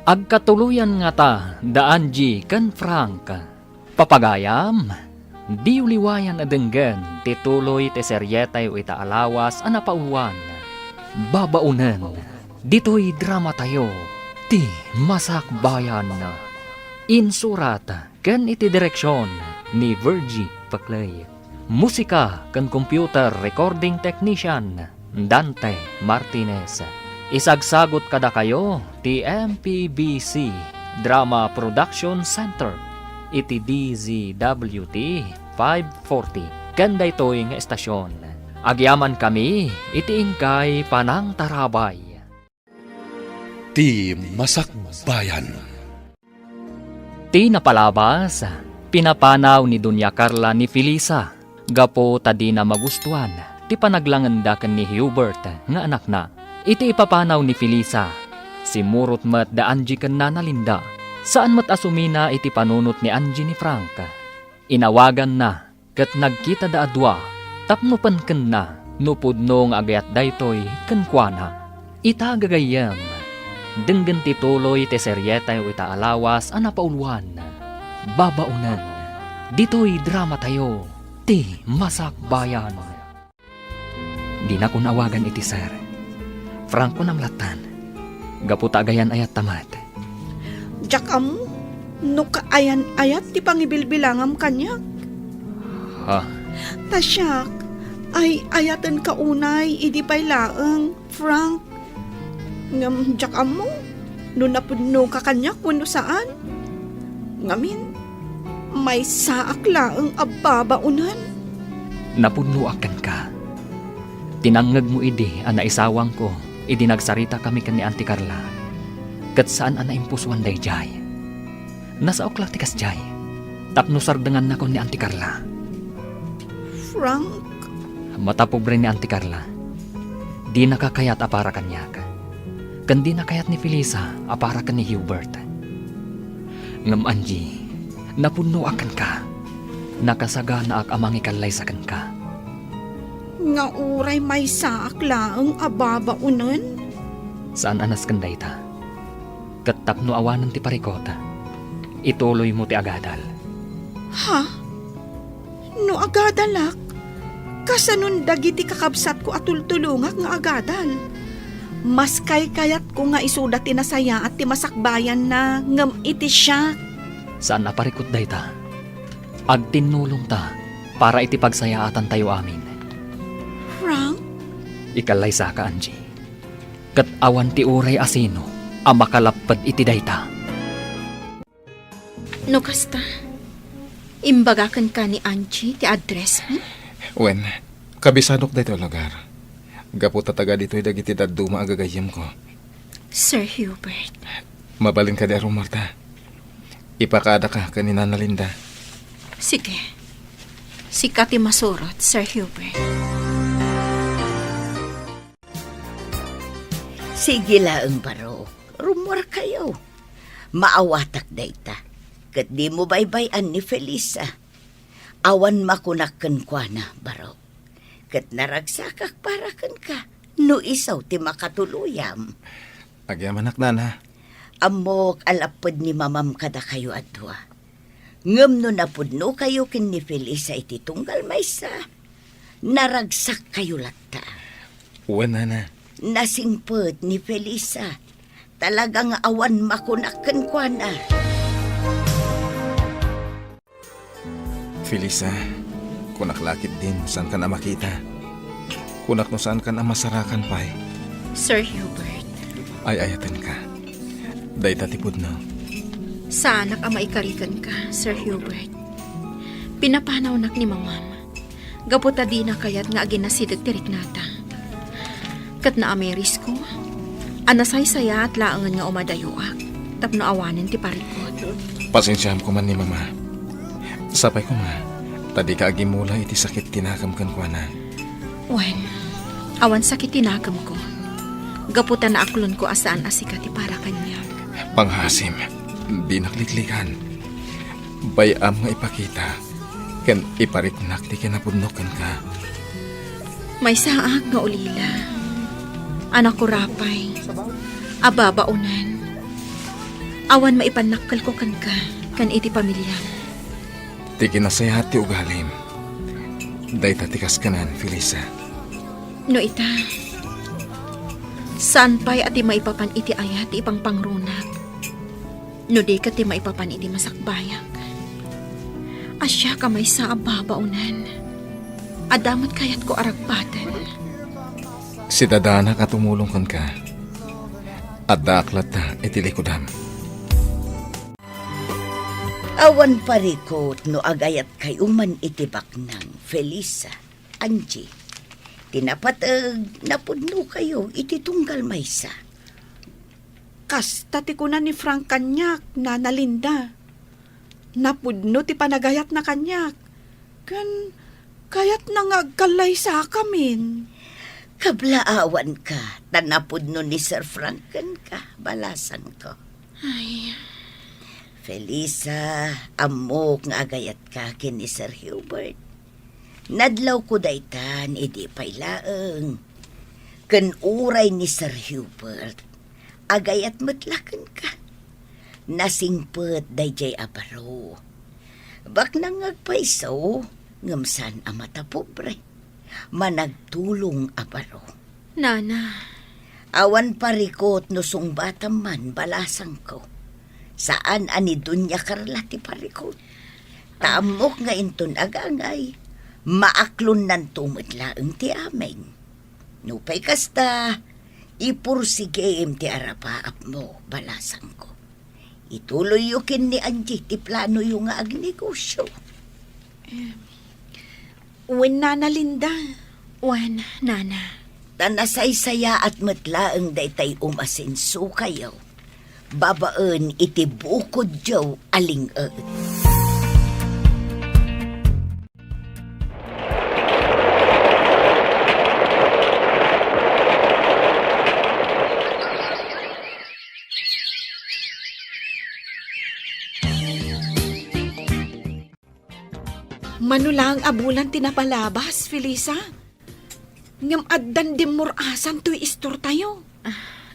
Agkatuluyan nga ta, da Angie kan Frank. Papagayam, di uliwayan adenggan, tituloy te seryetay o itaalawas anapauluan. Babaunan, dito'y drama tayo, ti Masak Bayan. Insurat, kan iti direksyon ni Virgie Paclay. Musika kan computer recording technician Dante Martinez. Isagsagot kada kayo ti MPBC Drama Production Center iti DZWT 540 kanda ito'y nga estasyon. Agyaman kami iti ingkay Panang Tarabay. Ti Masakbayan. Ti napalabas, pinapanaw ni Dunya Carla ni Felisa, gapo tadi na magustuhan, ti panaglanganda ken ni Hubert nga anak na. Iti ipapanaw ni Felisa, si Murot mat da Angie ken Nana Linda, saan mat asumina iti panunot ni Angie ni Frank. Inawagan na, ket nagkita da adwa, tapnupan ken na, nupudno nga agayat daytoy ken kuana. Ita gagayam, denggen ti tuloy ti seryeta iti alawas a napauluan. Babaunan, dito'y drama tayo, ti Masakbayan. Di na ko nawagan iti sir. Franco namlatan, gaputa gayan ayat tamat. Jak amo, no kaayan ayat ti pangibilbilangam kanya. Ha? Tasyak, ay ayatan kaunay, idi pa'y laeng, Frank. Ngam, jak amo, no napudno ka kanya kuno saan. Ngamin, may saak laeng ababaunan. Napudno akan ka. Tinangag mo idi, ana isawang ko, idi nagsarita kami kan ni Auntie Carla. Kat saan ana impuswan day jay. Nasa oklak tikas jay. Tapno sardengan na ko ni Auntie Carla. Frank, Matapobre ni Auntie Carla. Di nakakayat apara kanyak. Kan di nakayat ni Felisa apara kan ni Hubert. Ngam Angie, napuno akan ka. Nakasagana ak amang ikalay sa kan ka. nga uray may saak laeng ababaunan. Saan anas kanday ta? Katapno awanan ti parikota. Ituloy mo ti agadal. Ha? No agadalak? Kasanun dagiti kakabsat ko atultulungak nga agadal. Mas kayat ko nga isuda ti nasaya at ti masakbayan na ngam iti siya. Saan naparikot day ta? Agtinulong ta para iti pagsayaatan tayo amin. Frank? Ikalay sa ka, Angie. Kat awan ti uray asino ang makalapad iti dayta. No kasta, imbagakan ka ni Angie ti address mo? Wen, kabisadok dito lugar. Gapu tataga dito'y dagiti daduma agagayam ko. Sir Hubert. Mabalin ka di Marta. Ipakada ka kanina na Linda. Sige. Sikati masurot, Sir Hubert. Sige laeng baro, rumor kayo. Maawatak dayta. Kat di mo baybayan ni Felisa. Awan makunakken kwa na, baro. Kat naragsakak para ken ka. No isaw ti makatuluyam. Agyamanak na na. Amok alapod ni mamam kada kayo adwa. Ngem no napudno kayo ken ni Felisa iti tunggal maysa. Naragsak kayo latta. Wen na. Nasingpet ni Felisa. Talagang awan makunakken kwa na. Felisa, kunak lakit din saan ka na makita. Kunak no saan ka na masarakan pa'y. Sir Hubert. Ay ayatan ka. Dayta tipod no. Saanak ang maikarikan ka, Sir Hubert. Pinapanaw nak ni mamam. Gaputa di na kayat nga aginasidag tirik nata. Kat na ameris ko, anasay saya at laangan nga umadayoak. Tapno awanin ti parikot. Pasensyam ko man ni mama. Sapay ko nga, tadi ka agimula iti sakit tinakam kan kwa na. Wen, awan sakit tinagam ko. Gaputa na aklon ko asaan asika ti para kanya. Panghasim, di nakliklikan. Bayam nga ipakita, ken iparitnak ti kinapudnokan ka. May saak nga ulila. Anak ko rapay. Ababaunan. Awan maipanakal ko kan ka, kan iti pamilya. Ti kinasayat ti ugalim. Dayta tikas kanan, Felisa. No ita, saan pa'y ati maipapan iti ayat ti ipang pangrunak? No di ka ti maipapan iti masakbayak. Asya ka may sa ababaunan. Adamat kayat ko aragpatan. Si dadana ka tumulong kan ka. Adda aklat ta itilikudam. Awan parikot no agayat kayo man itibak ng Felisa, Angie. Tinapatag napudno kayo ititunggal maysa. Kasta ti kuna ni Frank kanyak, Nana Linda. Napudno ti panagayat na kanyak. Kayat nangagkalay sa kamin. Kablaawan ka, tanapudno ni Sir Franken ka, balasan ko. Ay, Felisa, amok nga agayat ka kin ni Sir Hubert. Nadlaw ko daytan, idi paylaeng. Ken uray ni Sir Hubert, agayat matlaken ka. Nasingpet dayjay abaro. Bak nangagpaiso, ngamsan amata pobre. Managtulong abaro. Nana, Awan parikot no sungbatan man balasang ko. Saan ani Dunya Carla ti parikot. Taamok nga inton agangay. Maaklon nan tumadlaeng ti ameng. Nupay kasta, ipursigem ti arapaap mo balasang ko. Ituloy yukin ni Angie ti plano yung nga agnegosyo. Wen Nana Linda. wan, Nana. Tanasaysaya at matlaeng daytay umasinso kayo. Babaan iti bukod jaw aling-eet. Manulang abulan tinapalabas, Felisa. Ngam addan dimurasan to'y istor tayo.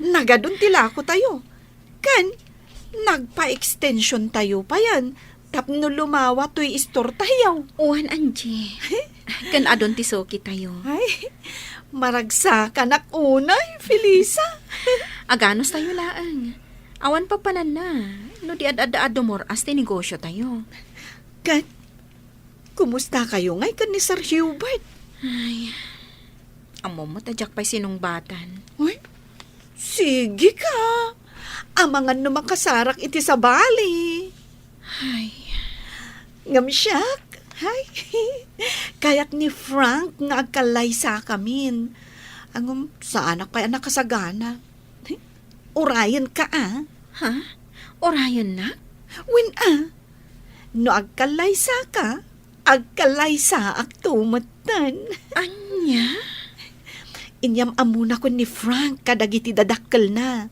Nagadun tilako tayo. Kan, nagpa-extension tayo pa yan. Tapno lumawa to'y istor tayo. Wan, Angie. Kan adon ti soki tayo. Ay, maragsa ka na unay, Felisa. Aganos tayo laang. Awan pa panan na. No di ad-ad dumor-as ti negosyo tayo. Kan, kumusta kayo ngay kan ni Sir Hubert? Ay, amo mo tadyak pa'y sinungbatan. Uy, sige ka. Amangan naman kasarak iti sa bali. Ay, Ngamsyak. Ay, kayat ni Frank nga agkalay sa kamin. Angum, sa anak pa'y anak kasagana. Urayan ka ha? Orayan na? Win no agkalay sa ka, agkalay sa aktumatan. Anya? Inyam amuna ko ni Frank kadagiti dadakkel na.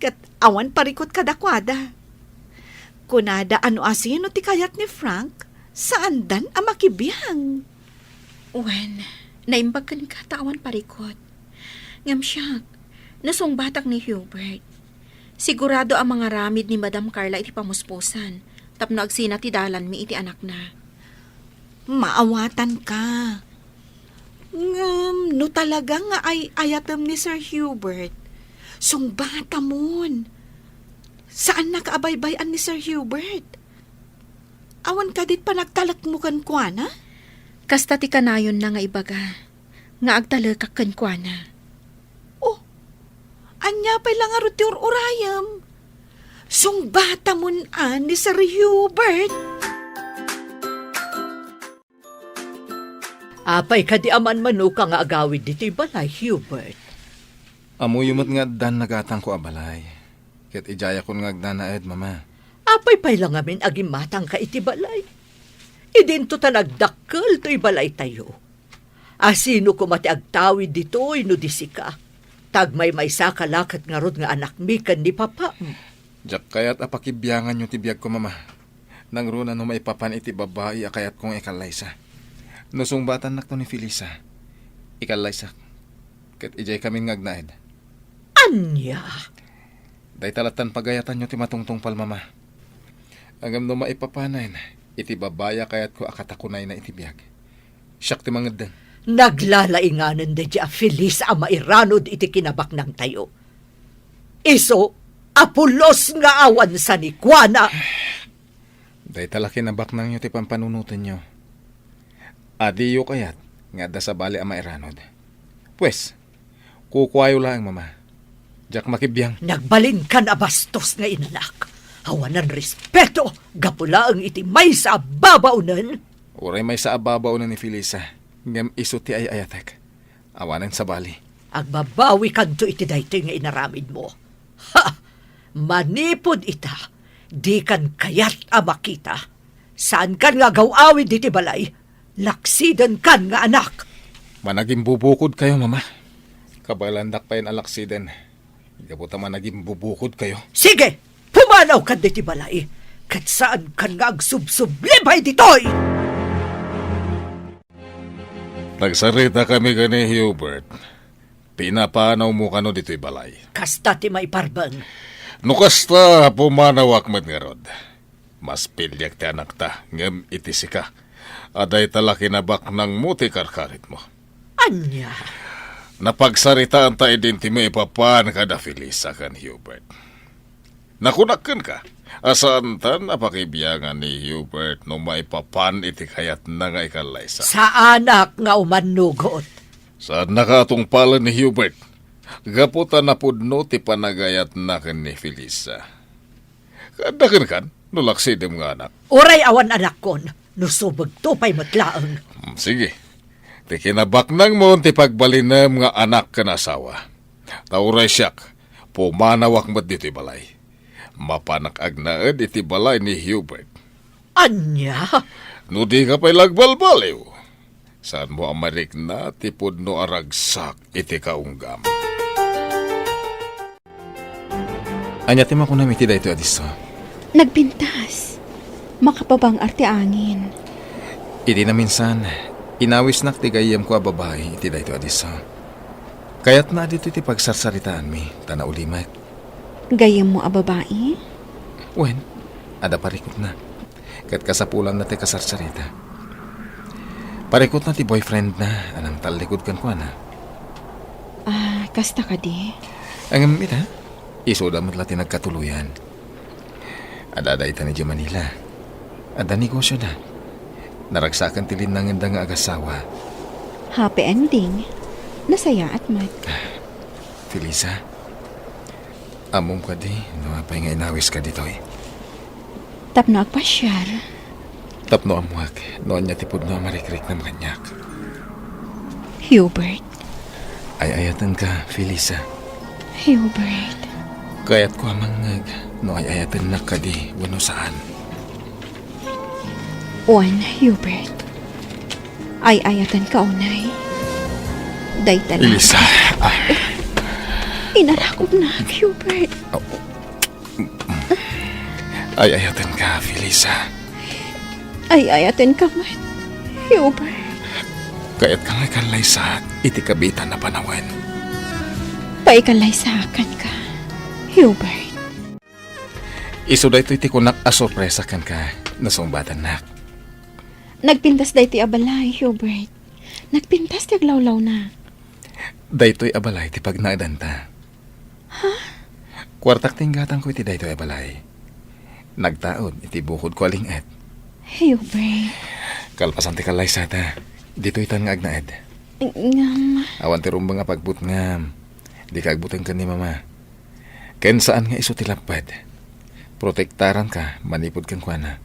Kat awan parikot kadakwada. Kunada ano asino ti kayat ni Frank, saan dan amakibiyang? Wan, naimbag ka ni katawan parikot. Ngamsyak, nasong batak ni Hubert. Sigurado ang mga ramid ni Madam Carla iti pamuspusan. Tapno agsina ti dalan mi iti anak na. Maawatan ka. No talaga nga ay ayatem ni Sir Hubert. Sungbata mon. Saan nakaabaybayan ni Sir Hubert? Awan ka dit pa nagtalak mo kan kuana? Kasta ti kanayon na nga ibaga. Nga agtalakak kan kuana. Oh, anya pa'y lang aruti urayam. Sungbata mon ni Sir Hubert. Apay kadi aman manuka nga agawid dito balay, Hubert. Amo yumot nga dan nagatang ko abalay. Ket ijaya kon nga agdanaed, mama. Apay pay lang amin aging matang ka iti balay. Idinto ta nagdakkel to'y balay tayo. Asino ko mati agtawid dito'y no disika. Tagmay may sakalakat nga rod nga anak mi kan ni papa. Jak kayat apakibyangan yung tibiyag ko, mama. Nang runa no maipapan iti babae akayat kong ikalaysa. Nusong batan nak to ni Felisa. Ikalaysa. Ket ijay kaming ngagnaed. Anya? Day talatan pagayatan nyo ti matungtong pal, mama. Agam no maipapanay na, iti babaya kayat ko akatakunay na itibiyag. Siyak ti mangad. Naglalainganan da di a Feliz a mairanod iti kinabak ng tayo. Iso, apulos nga awan sa ni Kuana. Day tala kinabak nang nyo ti pampanunutan nyo. Adiyo kayat, nga da sa bali a mairanod. Pues, kukwayo lang, mama. Jak makibiyang. Nagbalin ka na bastos nga inanak. Hawanan respeto, gapula ang iti may sa babaunan. Uray may sa ababaw na ni Felisa. Ngam iso ti ay ayatek. Awanan sa bali. Agbabawi kanto iti daytoy nga inaramid mo. Ha! Manipod ita, di kan kayat a makita. Saan kan nga gawawid iti balay? Laksidan kan nga anak. Managing bubukod kayo, mama. Kabalandak pa yun alaksiden. Gabuta managing bubukod kayo. Sige, pumanaw kan diti balay. Kat saan kan nga agsubsublibay ditoy? Nagsarita kami gani, Hubert. Pinapanaw mo kano dito'y balay. Kasta ti may parbang. Nukasta pumanawak mat nga rod. Mas pilyak ti anak ta, ngem itisi ka. Aday tala kinabak ng muti karkarit mo. Anya? Napagsaritaan ta idinti mo ipapan kada Felisa kan Hubert. Nakunakan ka. Asaan ta napakibiyangan ni Hubert no maipapan iti kayat na nga ikalaysa. Sa anak nga umanugot. Saan nakatong pala ni Hubert? Gaputa na pudno ti panagayat na kan ni Felisa. Kadakan kan, nulaksidem nga anak. Uray awan anak kon, nusubag to pa'y matlaang. Sige, ti kinabak nang mo ti pagbalinem nga anak kan asawa. Tauray siyak, pumanawak mat dito balay. Mapanak agnaed iti balay ni Hubert. Anya? No di ka pa'y lagbalbaliw. Saan mo amarik na tipod no aragsak iti kaunggam. Anya ti makunam iti dayto adiso. Nagpintas. Makapabang arte angin. Iti na minsan, inawis nak ti gayem ko a babae iti dayto adiso. Kayat na dito iti pagsarsaritaan mi, tana ulimat. Gayam mo a babae? Wen, ada parikot na. Kat kasapulan na ti kasarsarita. Parikot na ti boyfriend na, anang talikod kan ko na. Kasta ka di? Ang ita, iso damat lati nagkatuluyan. Ada ita ni Manila. Ada negosyo na. Naragsakan ti linangan da nga agasawa. Happy ending. Nasaya at mat. Felisa, amom ka di, no apay nga inawis ka ditoy. Tapno agpasyar. Tapno amuak, noon niya tipod no marikrik na makanyak. Hubert. Ay ayatan ka, Felisa. Hubert. Kayat ko amangag, no ay ayatan na ka di, wano saan. Hubert. Ay ayatan ka unay. Day talaga. Felisa, Inarakot na, Hubert. ay ayatan ka, Felisa. Ay ayatin ka man, Hubert. Kayat ka nga kalay sa iti kabitan na panawan. Paikalay sa akin ka, Hubert. Iso da ito iti kunak a sorpresa kan ka, nasumbatan nak. Nagpintas day ti abalay, Hubert. Nagpintas ti aglawlaw na. Daytoy abalay ti pagnadanta. Ha? Kwartak tinggatan ko iti daytoy abalay. Nagtaod iti bukod ko alingat. Hubert. Kalpasan ti kalay sa ta. Dito'y tan nga agnaed. Ngam. Awan ti rumbang nga pagbut nga. Di ka agbutan ka ni mama. Ken saan nga iso ti lapad. Protektaran ka, manipod kang kuana.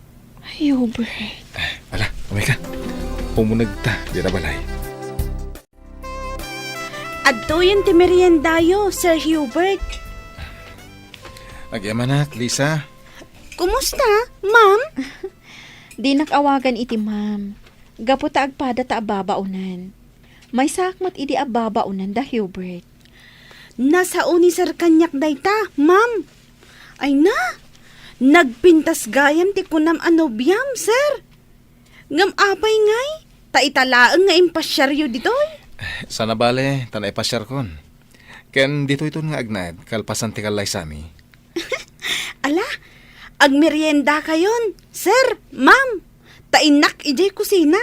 Hubert. Ala, umay ka. Pumunag ta, di na balay. Adtoyin ti meriendayo, Sir Hubert. Nagyamanak, Lisa. Kumusta, ma'am? Di nakawagan iti ma'am. Gaputa agpada ta ababaunan. May sakmat iti ababaunan da Hubert. Nasa uni sir kanyak dayta, ma'am. Ay na, nagpintas gayam ti kunam anobyam, sir. Ngam apay ngay, ta italaang nga impasyaryo ditoy. Sana bale, tanay pasyar kon. Ken dito ito nga agnaed, kalpasan ti kalay sami. Ala, agmerienda kayon, sir, ma'am. Tainak ijay kusina.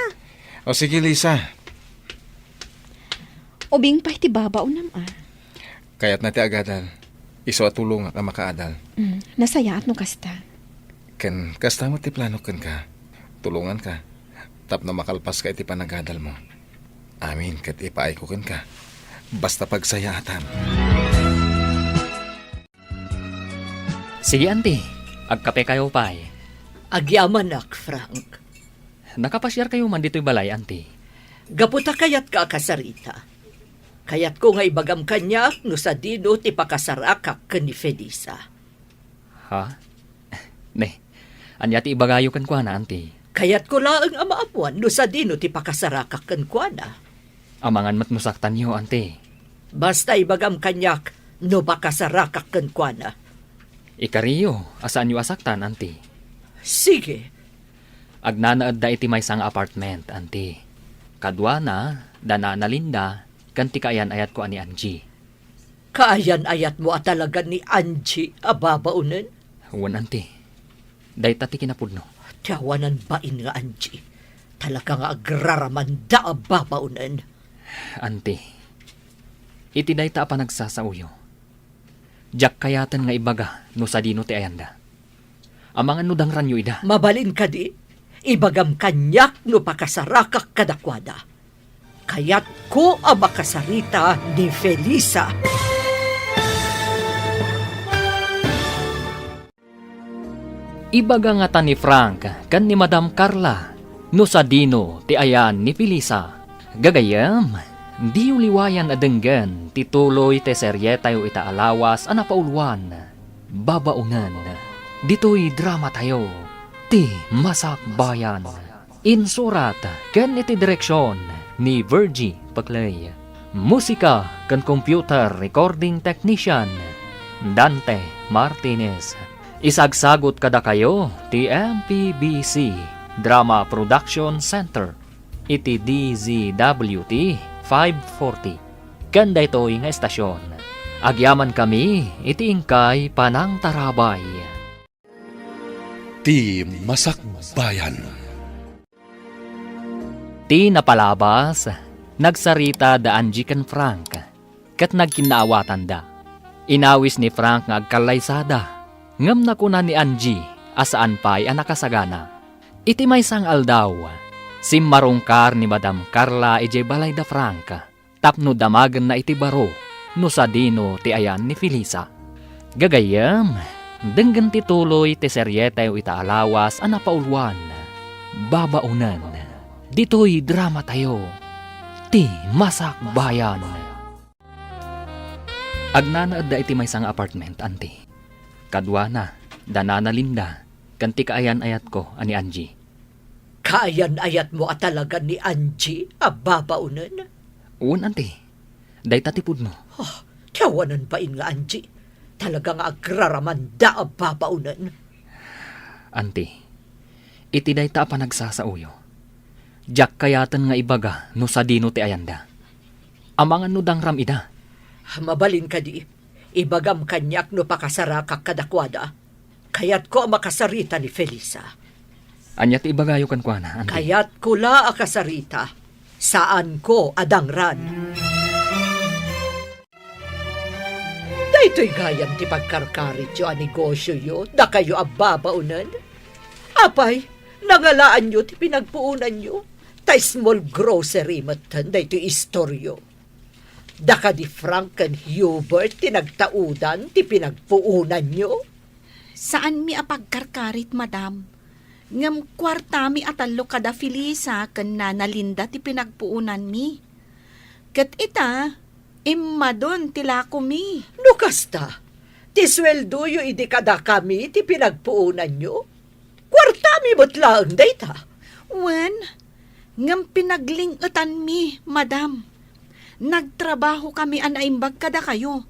O sige, Lisa. Ubing pa iti babaunan Kayat na ti agadal. Iso at tulong ka makaadal. Nasaya at no kasta. Ken kasta mo ti plano ken ka. Tulungan ka. Tap na makalpas ka iti panagadal mo. Amin ket ipaay ko ken ka. Basta pagsayatan. Sige, auntie. Agkape kayo pa'y. Agyaman nak, Frank. Nakapasyar kayo man dito'y balay, auntie. Gaputa kayat ka akasarita. Kayat ko nga ibagam kanya no sa dino ti pakasarakak ken ni Felisa. Ha? Ne, anya ti ibagayo kan kwa na, auntie. Kayat ko laang amaapuan no sa dino ti pakasarakak ken kuana. Amangan matnusaktan niyo, auntie. Basta ibagam kanyak no pakasarakak ken kuana. Ikariyo, asaan niyo asaktan, auntie? Sige, Agnanaad da iti may sang apartment, auntie. Kadwa na, dana na Linda, kanti kaayan ayat ko ani Angie. kaayan-ayat mo at talaga ni Angie ababaunan. Huwan, auntie. Day tati kinapudno. Tiyawanan bain nga Angie. Talaga nga agraraman da ababaunan. Auntie, iti day ta pa nagsasauyo. Jak kayatan nga ibaga no sa dino ti ayanda. Amangan no dangran yo ida. Mabalin ka di, ibagam kanyak no pakasarakak kadakwada. Kayat ko ang makasarita ni Felisa. Ibaga nga ta ni Frank kan ni Madam Carla no sa dino ti ayan ni Felisa. Gagayam, di uliwayan adenggan tituloy te seryeta yo itaalawas anapaulwan. Babaungan. Dito'y drama tayo. Ti Masak Bayan. Insurat ken iti direksyon ni Virgie Paclay. Musika ken computer recording technician Dante Martinez. Isagsagot kada kayo ti MPBC Drama Production Center. Iti DZWT 540. Kanda ito'y nga estasyon. Agyaman kami iti ingkay Panang Tarabay. Ti Masak Bayan. Ti napalabas, nagsarita da Angie ken Frank, kat nagkinaawatan da. Inawis ni Frank nga agkalaysada, ngam na kuna ni Angie, asaan pa'y anakasagana. Iti may sang aldaw, simmarungkar ni Madam Carla ije balay da Frank, tapno damagan na iti baro, no sa dino ti ayan ni Felisa. Gagayam, denggan tituloy ti seryeta yo itaalawas anapaulwan. Babaunan. Dito'y drama tayo. Ti Masak Bayan. Agnanaad da iti may sang apartment, auntie. Kadwa na, dana na Linda, kanti kaayan ayat ko, ani Angie. Kaayan-ayat mo at talaga ni Angie ababaunan. Uwan, auntie. Day tatipud mo. Oh, tiyawanan bain nga Angie. Talaga nga agraraman da ababaunan. Auntie, iti day ta pa nagsasauyo. Jak kayatan nga ibaga no sa dino ti ayanda. Amangan no dangram ida. Mabalin ka di, ibagam kanyak no pakasarakak kadakwada. Kayat ko ang makasarita ni Felisa. Anya ti ibagayo kan kwa na, auntie. Kayat ko la akasarita. Saan ko adangran. Daytoy gayam ti pagkarkarit yo ang negosyo yo, da kayo ababaunan. Apay, nangalaan nyo ti pinagpuunan nyo. Tay small grocery matan, daytoy istoryo. Da ka di Frank and Hubert ti nagtaudan ti pinagpuunan nyo. Saan mi apagkarkarit, madam? Ngam kwarta mi atalo kada Felisa ken nanalinda ti pinagpuunan mi. Ket ita, immadon tilako mi. Lukasta, ti sweldo yo idi kada kami ti pinagpuunan nyo. Kwarta mi butlaang dayta. Wen, ngam pinaglingutan mi, madam. Nagtrabaho kami anaimbag kada kayo.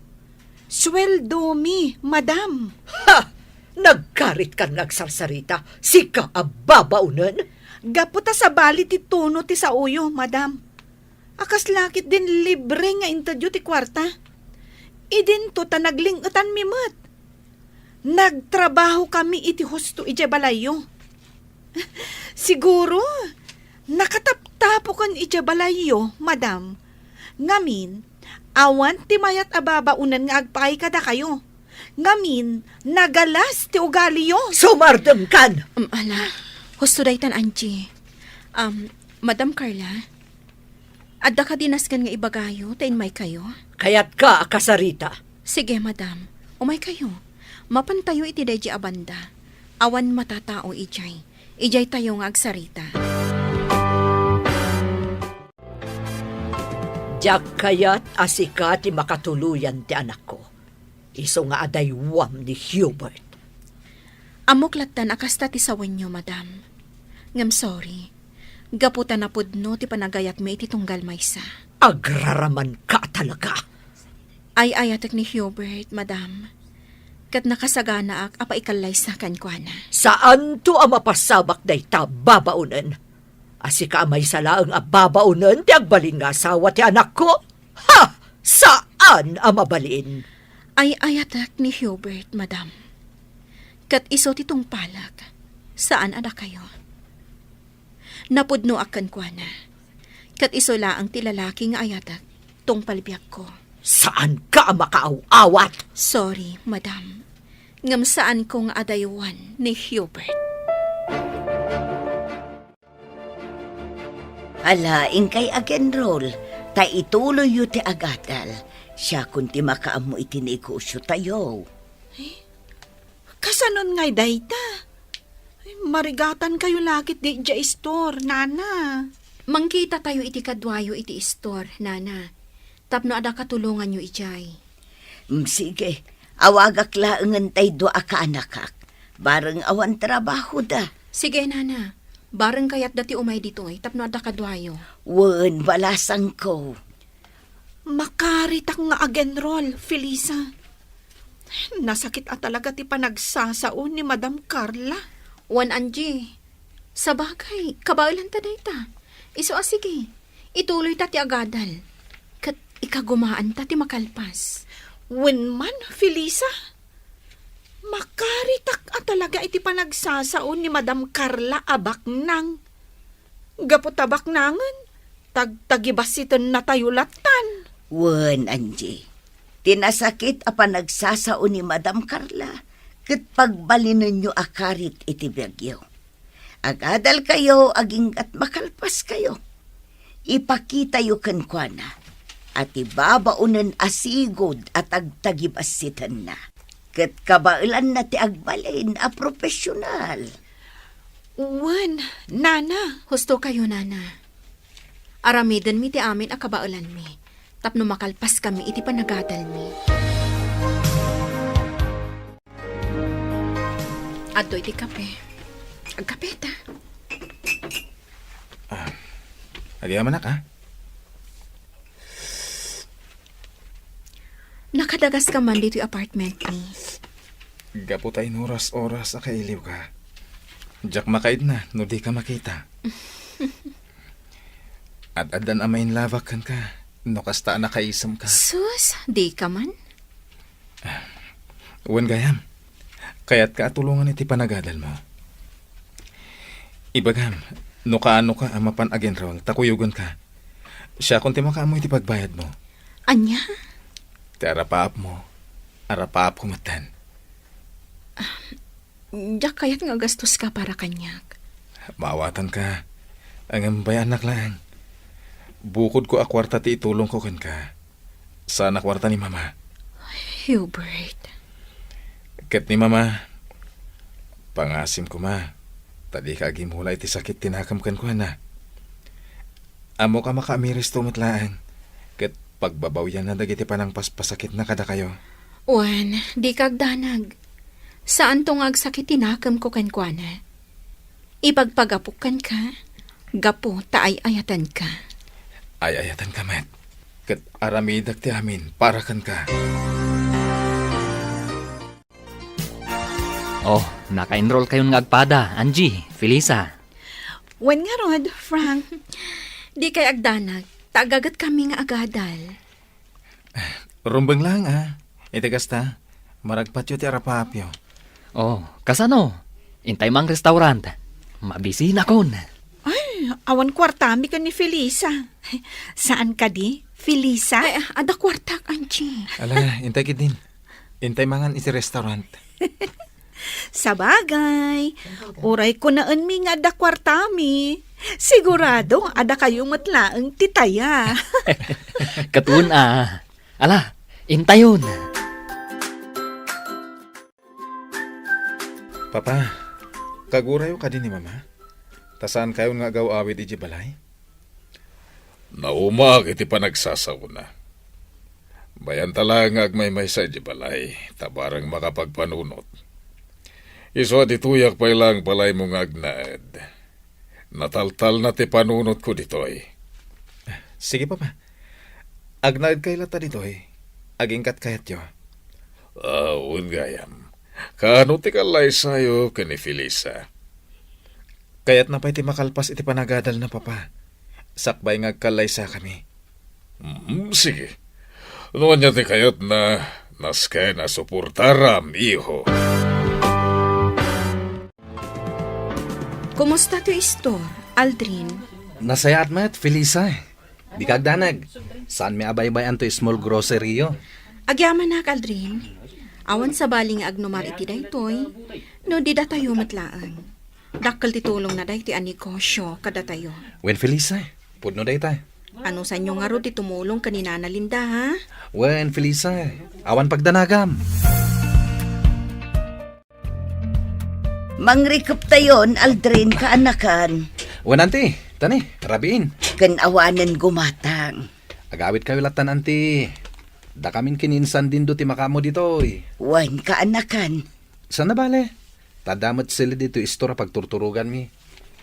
Sweldo mi, madam. Ha! Nagkarit ka nagsarsarita. Sika ababaunan. Gaputa sa bali ti tuno ti sa uyo, madam. Akas lakit din libre nga interview ti kwarta. Idin to ta naglingutan mi mat. Nagtrabaho kami iti husto ije balayo. Siguro, nakataptapo kan ije balayo, madam. Ngamin, awan ti mayat ababaunan nga agpay kada kayo. Ngamin, nagalas ti ugali yo. Sumardam kan! Ala, husto daytan Angie. Madam Carla, adda ka dinaskan nga ibagayo, tayin may kayo? Kayat ka akasarita. Sige, madam. Umay kayo. Mapantayo iti dayjay abanda. Awan matatao ijay. Ijay tayo nga agsarita. Diyak kayat asika ti makatuluyan ti anak ko. Iso nga adaywam ni Hubert. Amok latan akasta ti sawan nyo, madam. Ngam sorry. Gaputan na pudno ti panagayat mi iti tunggal maysa. Agraraman ka talaga. Ay ayatek ni Hubert, madam. Kat nakasagana ak apa ikalay sa kankwana. Saan to ang mapasabak day ta babaunan? Asika amay salaang ababaunan ti agbalin nga asawa ti anak ko? Ha! Saan ang mabalin? Ay ayatek ni Hubert, madam. Kat iso titong palak. Saan ada kayo? Napudno akan kuana. Kat iso laang ti lalaki nga ayatek tong palibiyag ko. Saan ka makaaw-awat? Sorry, madam. Ngam saan kong adaywan ni Hubert. Alaing kay agenrol, ta ituloy yu ti agadal. Siya kun ti makaam mo iti negosyo tayo. Kasanon ngay dayta? Marigatan kayo lakit di dya store, nana. Mangkita tayo iti kadwayo iti store, nana. Tapno ada katulungan nyo ijay. Sige, awagak laangan tay doa ka anakak. Bareng awan trabaho da. Sige, nana. Bareng kayat dati umay dito ay tapno ada kadwayo. Wen, balasang ko. Makaritak nga agenrol, Felisa. Nasakit at talaga ti panagsasaon ni Madam Carla. Wan Angie. Sa bagay, kabailan ta dayta. Iso sige. Ituloy ta ti agadal. Kat ikagumaan ta ti makalpas. Wen man, Felisa. Makaritak at talaga iti panagsasaon ni Madam Carla abak nang. Gapot tabak nangan. Tagtagibasitan na tayo latan. Wen, Angie. Tinasakit a panagsasaon ni Madam Carla. Kat pagbalinan nyo akarit iti biyagyo. Agadal kayo, aging at makalpas kayo. Ipakita yu kankwana. At ibabaunan asigod at agtagibasitan na. Kat kabailan na ti agbalin a profesional. Wen, nana. Husto kayo, nana. Aramiden mi ti amin a kabailan mi. Tapno makalpas kami iti panagadal mi. Adto iti kape. Agkape ta. Adi amanak, ha? Nakadagas ka man dito apartment ni. Gapo tayo oras-oras sa kailiw ka. Diyak makaid na, no di ka makita. At adan amayin lavakan ka, no kasta nakaisam ka. Sus, di ka man? Uwan gayam, kaya't ka tulungan iti panagadal mo. Ibagam, no kaano ka amapan agenrol, takuyugan ka. Siya kung timakaamo iti pagbayad mo. Anya? Ti arapaap mo, arapaap kumatan. Diyak kaya't nga gastos ka para kanyak. Maawatan ka, ang ambayan anak lang. Bukod ko akwarta ti itulong ko kan ka. Sana kwarta ni mama. Hubert. Ket ni mama, pangasim ko ma. Tadi ka agimula iti sakit tinakam kan ko na. Amo ka makaamiris tumatlaan. Ket pagbabawyan na dagiti panang paspasakit na kada kayo. Wan, di kagdanag. Saan tong agsakit tinakam ko kankwana? Ipagpagapukan ka, gapo taay-ayatan ka. Ay-ayatan ka, Matt. Ket aramidak ti amin, para kan ka. Oh, naka-enroll kayong ngagpada, Angie, Felisa. Wen nga rod, Frank. Di kay agdanag, tagagat kami nga agadal. Rumbang lang, Iti kasta, maragpatyo ti arapapyo. Oh, kasano? Intay mang restaurant. Mabisina kon. Ay, awan kwartami ka ni Felisa. Saan ka di, Felisa? Ay, ada kwartak, Angie. Ala, intay kit din. Intay mangan iti restaurant. Sa bagay, uray ko naan mi nga ada kwartami. Sigurado, ada kayo matlaang titaya. Katun Ala, intayon. Papa, kagurayo ka din ni Mama? Tasaan kayo nga gaw-awid iji balay? Naumag iti panagsasauna. Bayan talang agmay-may sa iji balay, tabarang makapagpanunot. Iso at ituyak pa ilang balay mong agnaed. Nataltal na ti panunot ko ditoy. Sige, Papa. Agnaid kay lata ditoy. Agingkat kayat yo. Un gayam. Kaano ti kalay sayo kani Felisa? Kayat na pa'y ti makalpas iti panagadal na, Papa. Sakbay ngagkalay sa kami. Sige. Noon niya ti kayot na naskay na suportaram, iho. Kumusta to istor, Aldrin? Nasayat met, Felisa. Di kagdanag. Saan may abay-bayan to small grocery yo? Agyaman na, Aldrin. Awan sa baling agnomar iti daytoy, no di datayo matlaan. Dakkel ti tulong na day ti anegosyo kada tayo. Wen, Felisa. Pudno day tayo. Ano sa inyo nga ro ti tumulong kanina na Linda, ha? Wen, Felisa. Awan pagdanagam. Mangrikop tayon, Aldrin, kaanakan. Wen, anti. Tani, rabiin. Kan awanan gumatang. Agawit kayo latan, anti. Da kamin kininsan din do ti makamo ditoy. Wan kaanakan. Saan na bale? Tadamat sila dito istora pagturturugan mi.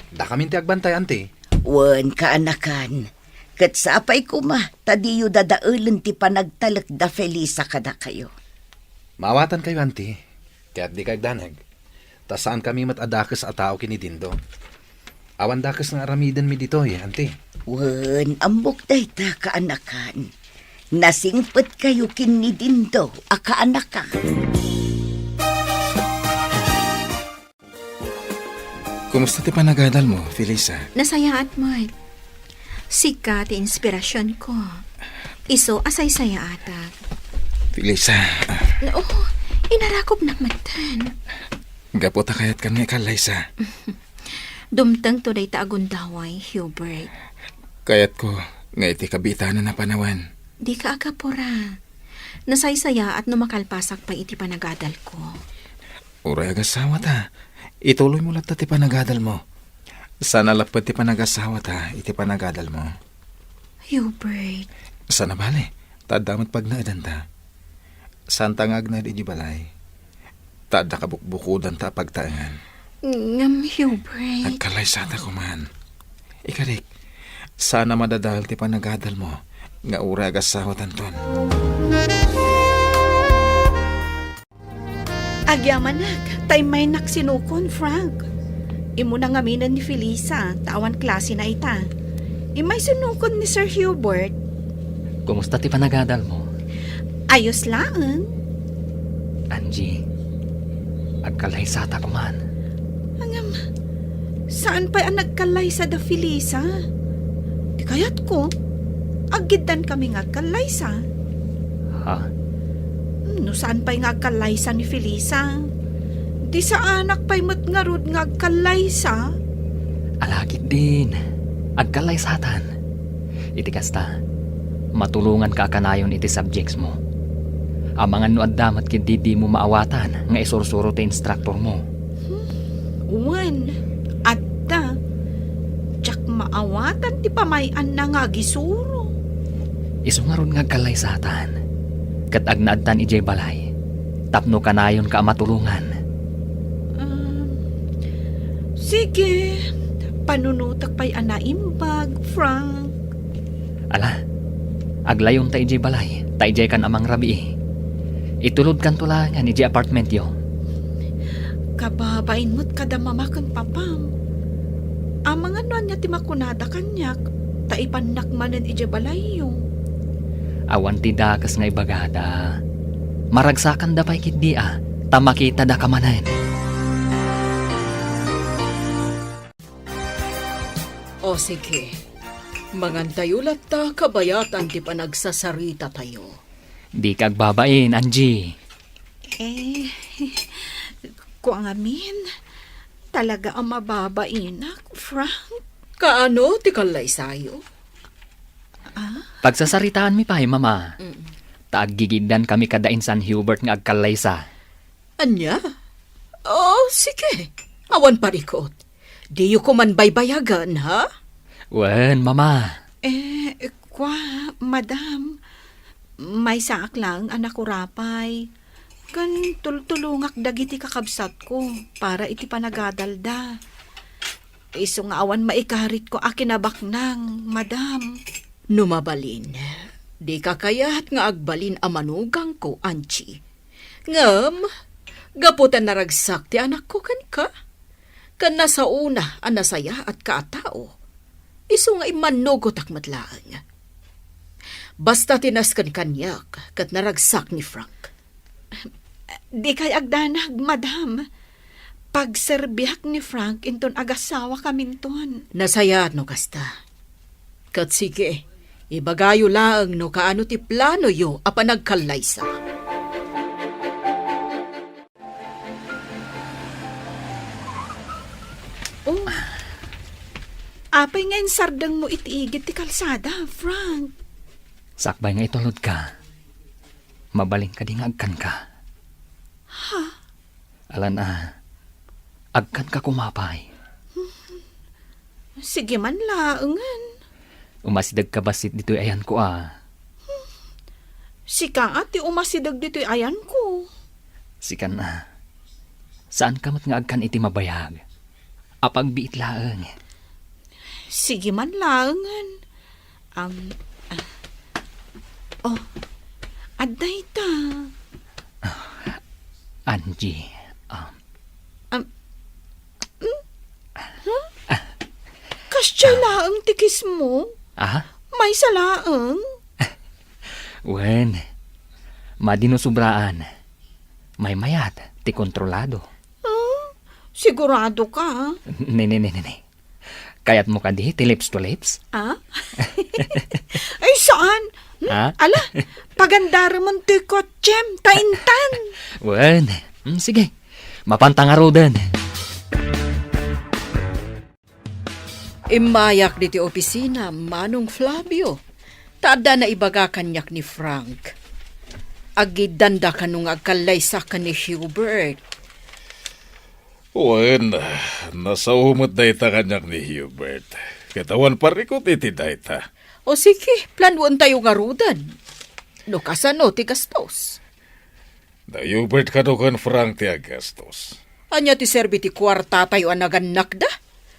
Da kamin ti agbantay, anti. Wan kaanakan. Kat sa apay kuma, tadiyo dadaulan ti panagtalak da Felisa kada kayo. Maawatan kayo, anti. Kaya't di kagdanag. Ta saan kami matadakas a tao kini Dindo. Awan dakas nga aramidan mi ditoy, anti. Wan, ambok day ta kaanakan. Nasingpet kayo kini Dindo, a kaanakan. Kumusta ti panagadal mo, Felisa? Nasaya at Mart. Sika ti inspirasyon ko. Iso asay saya atak. Felisa, Oh, inarakop na matan. gapota kayat kan nga kalaysa. Dumtang to day taagundaway, Hubert. Kayat ko, nga iti kabitanan na panawan. Di ka agapura. Nasaysaya at numakalpasak pa iti panagadal ko. Uray agasawa ta. Ituloy mo lang ti panagadal mo. Sana lapad ti panagasawa ta, iti panagadal mo. Hubert. Sana bale, tadamat pag naadan ta. Santa nga agnad iji balay. Tada kabukbukudan ta pagtaangan. Ngam, Hubert. Nagkalaysa ta kuman. Ikarik, sana madadahal ti panagadal mo. Nga uray agasawa tanton. Agyamanag, tay may naksinukon, Frank. Imo na ngaminan ni Felisa, tawan klase na ita. Imay sinukon ni Sir Hubert. Kumusta ti panagadal mo? Ayos lang. Angie, agkalaysa ta kuman. Angam, saan pa ang nagkalay sa da Felisa? Di kayat ko, agidan kami nga kalay sa. Ha? No saan pa'y nga kalaysa ni Felisa? Di sa anak pa'y matngarod nga kalaysa? Alagid din. Agkalaysatan. Iti kasta, matulungan ka kanayon iti subjects mo. Amangan no addamat kindi di mo maawatan nga isursuro ti instructor mo. Uwan, adda. Tsak maawatan ti pamayan na nga gisuro. Isu nga ron nga agkalaysatan. Kat agnaadtan ijay balay. Tapno kanayon ka matulungan. Sige, panunutak pa'y anaimbag, Frank. Ala, aglayon ta ijay balay. Ta ijay kan amang rabi. Itulod kan tulangan ijay apartment yo. Kababain mo't kada mamakan papam. Amang ano niya ti makunada kanyak, taipanak manan ije balayo. Awan ti dakas nga ibagada. Maragsakan da pa'y kit tamakita da kamanan. O sige, mangantayulat ta kabayatan ti panagsasarita tayo. Di kagbabain, Angie. Kung amin, talaga ang mababainak, Frank. Kaano ti kalay sayo? Pagsasaritaan mi pahay, mama. Taaggigidan kami kada insan Hubert nga agkalaysa. Anya? Oh, Oh, sige. Awan parikot. Di yu ko man baybayagan, ha? Wen, mama. Madam, may saak lang anak ko rapay. Kan tultulungak dagiti kakabsat ko para iti panagadalda. Iso nga awan maikarit ko akinabak nang, madam. Numabalin. Di ka kayat nga agbalin a manugang ko, Anchi. Ngam, gaputan naragsak ti anak ko kan ka. Kan nasa una, anasaya at kaatao. Iso nga imanugot akmatlaan. Basta tinaskan kanyak, kat naragsak ni Frank. Di kay agdanag, madam. Pagserbiak ni Frank, inton agasawa kaminton. Nasaya at no kasta. Kat sige, ibagayo lang no kaano ti plano yo apa nagkalaysa. Oh, apay ngayon sardang mo itiigit ti kalsada, Frank. Sakbay nga itulod ka. Mabaling ka di nga agkan ka. Alan agkan ka kumapay. Sige man laengan. Umasidag ka basit dito'y ayan ko Sika ati umasidag dito'y ayan ko. Sikan saan ka mat nga agkan iti mabayag? Apag biit laeng. Sige man laengan. Aday ta. Angie. Kasya laeng tikis mo? May salaeng? Wen, madinusubraan. May mayat, ti kontrolado. Sigurado ka? Ne. Kayat mo ka di, ti lips to lips? Ay, saan? Ala, pagandara mo ti kotsem, taintan. Wen, sige. Mapantangaro din. Imayak di ti opisina, Manong Flavio. Tada na ibaga kanyak ni Frank. Agidanda ka nung agkalaysa ka ni Hubert. Wen, nasa umot na ita kanyak ni Hubert. Katawan parikot iti dayta. O sige, planuan tayo nga rudan. No kasano ti gastos. Na Hubert kanukan Frank ti agastos. Anya ti serbi ti kwarta tayo anaganak da?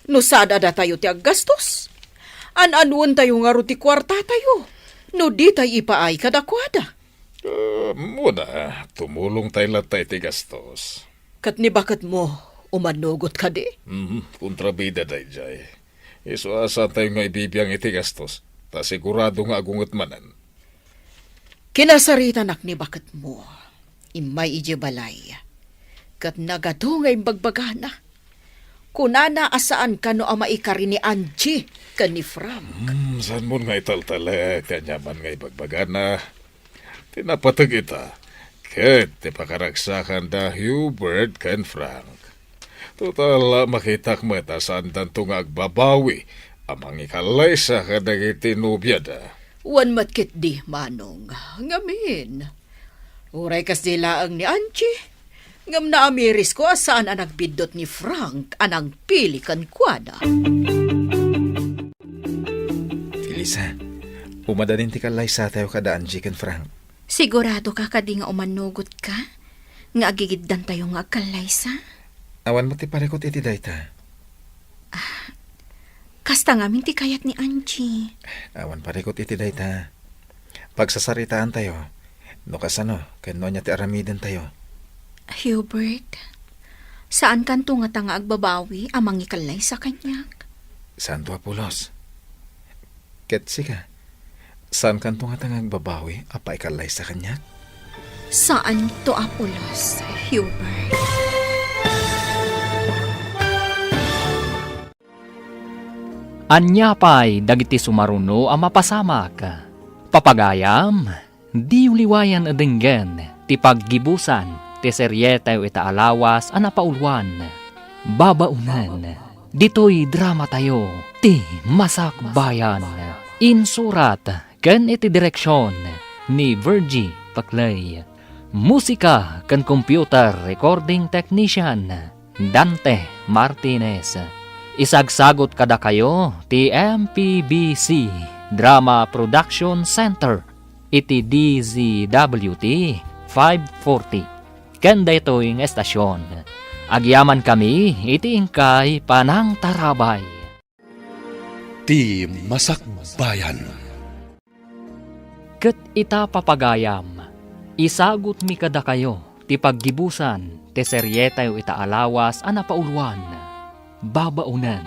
No sada da tayo ti agastos. An-anuan tayo nga ro ti kwarta tayo. No di tayo ipaay kadakwada. Muna, tumulong tayo latay ti gastos. Kat ni bakit mo umanugot ka di? Kontrabida day jay. Iso asa tayo nga ibibiyang iti gastos. Ta sigurado nga agungot manan. Kinasaritan ni bakit mo. Imay ije balay. Kat nagadungay bagbagana. Kunana asaan ka no ama ikari ni Angie ka ni Frank. Saan mo nga italtala, kanyaman nga ibagbagana. Tinapatag ita. Ket, tipakaragsakan da Hubert ken Frank. Total, makitak mata saan tanto nga agbabawi. Amang ikalay sa kadagiti nubya da. Wan matkit di, Manong. Ngamin. Uray kas dilaang ni Angie. Ngam na amiris ko asaan ang nagbidot ni Frank anang pili kan kwada. Elisa, umadanin ti kalay sa tayo kada Angie ken Frank. Sigurado ka kadi nga umanugot ka? Nga agigiddan tayo nga agkalaysa? Awan mo ti parikot iti dayta. Kasta ngamin ti kayat ni Angie. Awan parikot iti dayta. Pagsasaritaan tayo, no kasano, ken no niya ti aramiden tayo. Hubert, saan kanto nga tanga agbabawi amang ikalay sa kanyak? Santo Apulos. Ket sika, saan kanto nga tangang babawi apa ikalay sa kanya? Saan to Apulos, Hubert? Anyapay dagiti sumaruno a mapasamak. Papagayam, di uliwayan adenggen, ti paggibusan, ti seryetayo ita alawas a napaulwan. Babaunan, dito'y drama tayo, ti Masakbayan. Insurat, ken iti direksyon, ni Virgie Paclay. Musika, ken computer recording technician, Dante Martinez. Isagsagot kada kayo ti MPBC Drama Production Center iti DZWT 540. Kenda ito'y estasyon. Agyaman kami iti ingkay Panang Tarabay. Ti Masakbayan. Ket ita papagayam, isagot mi kada kayo, ti paggibusan, ti seryetayo ita alawas a napauluan. Babaunan,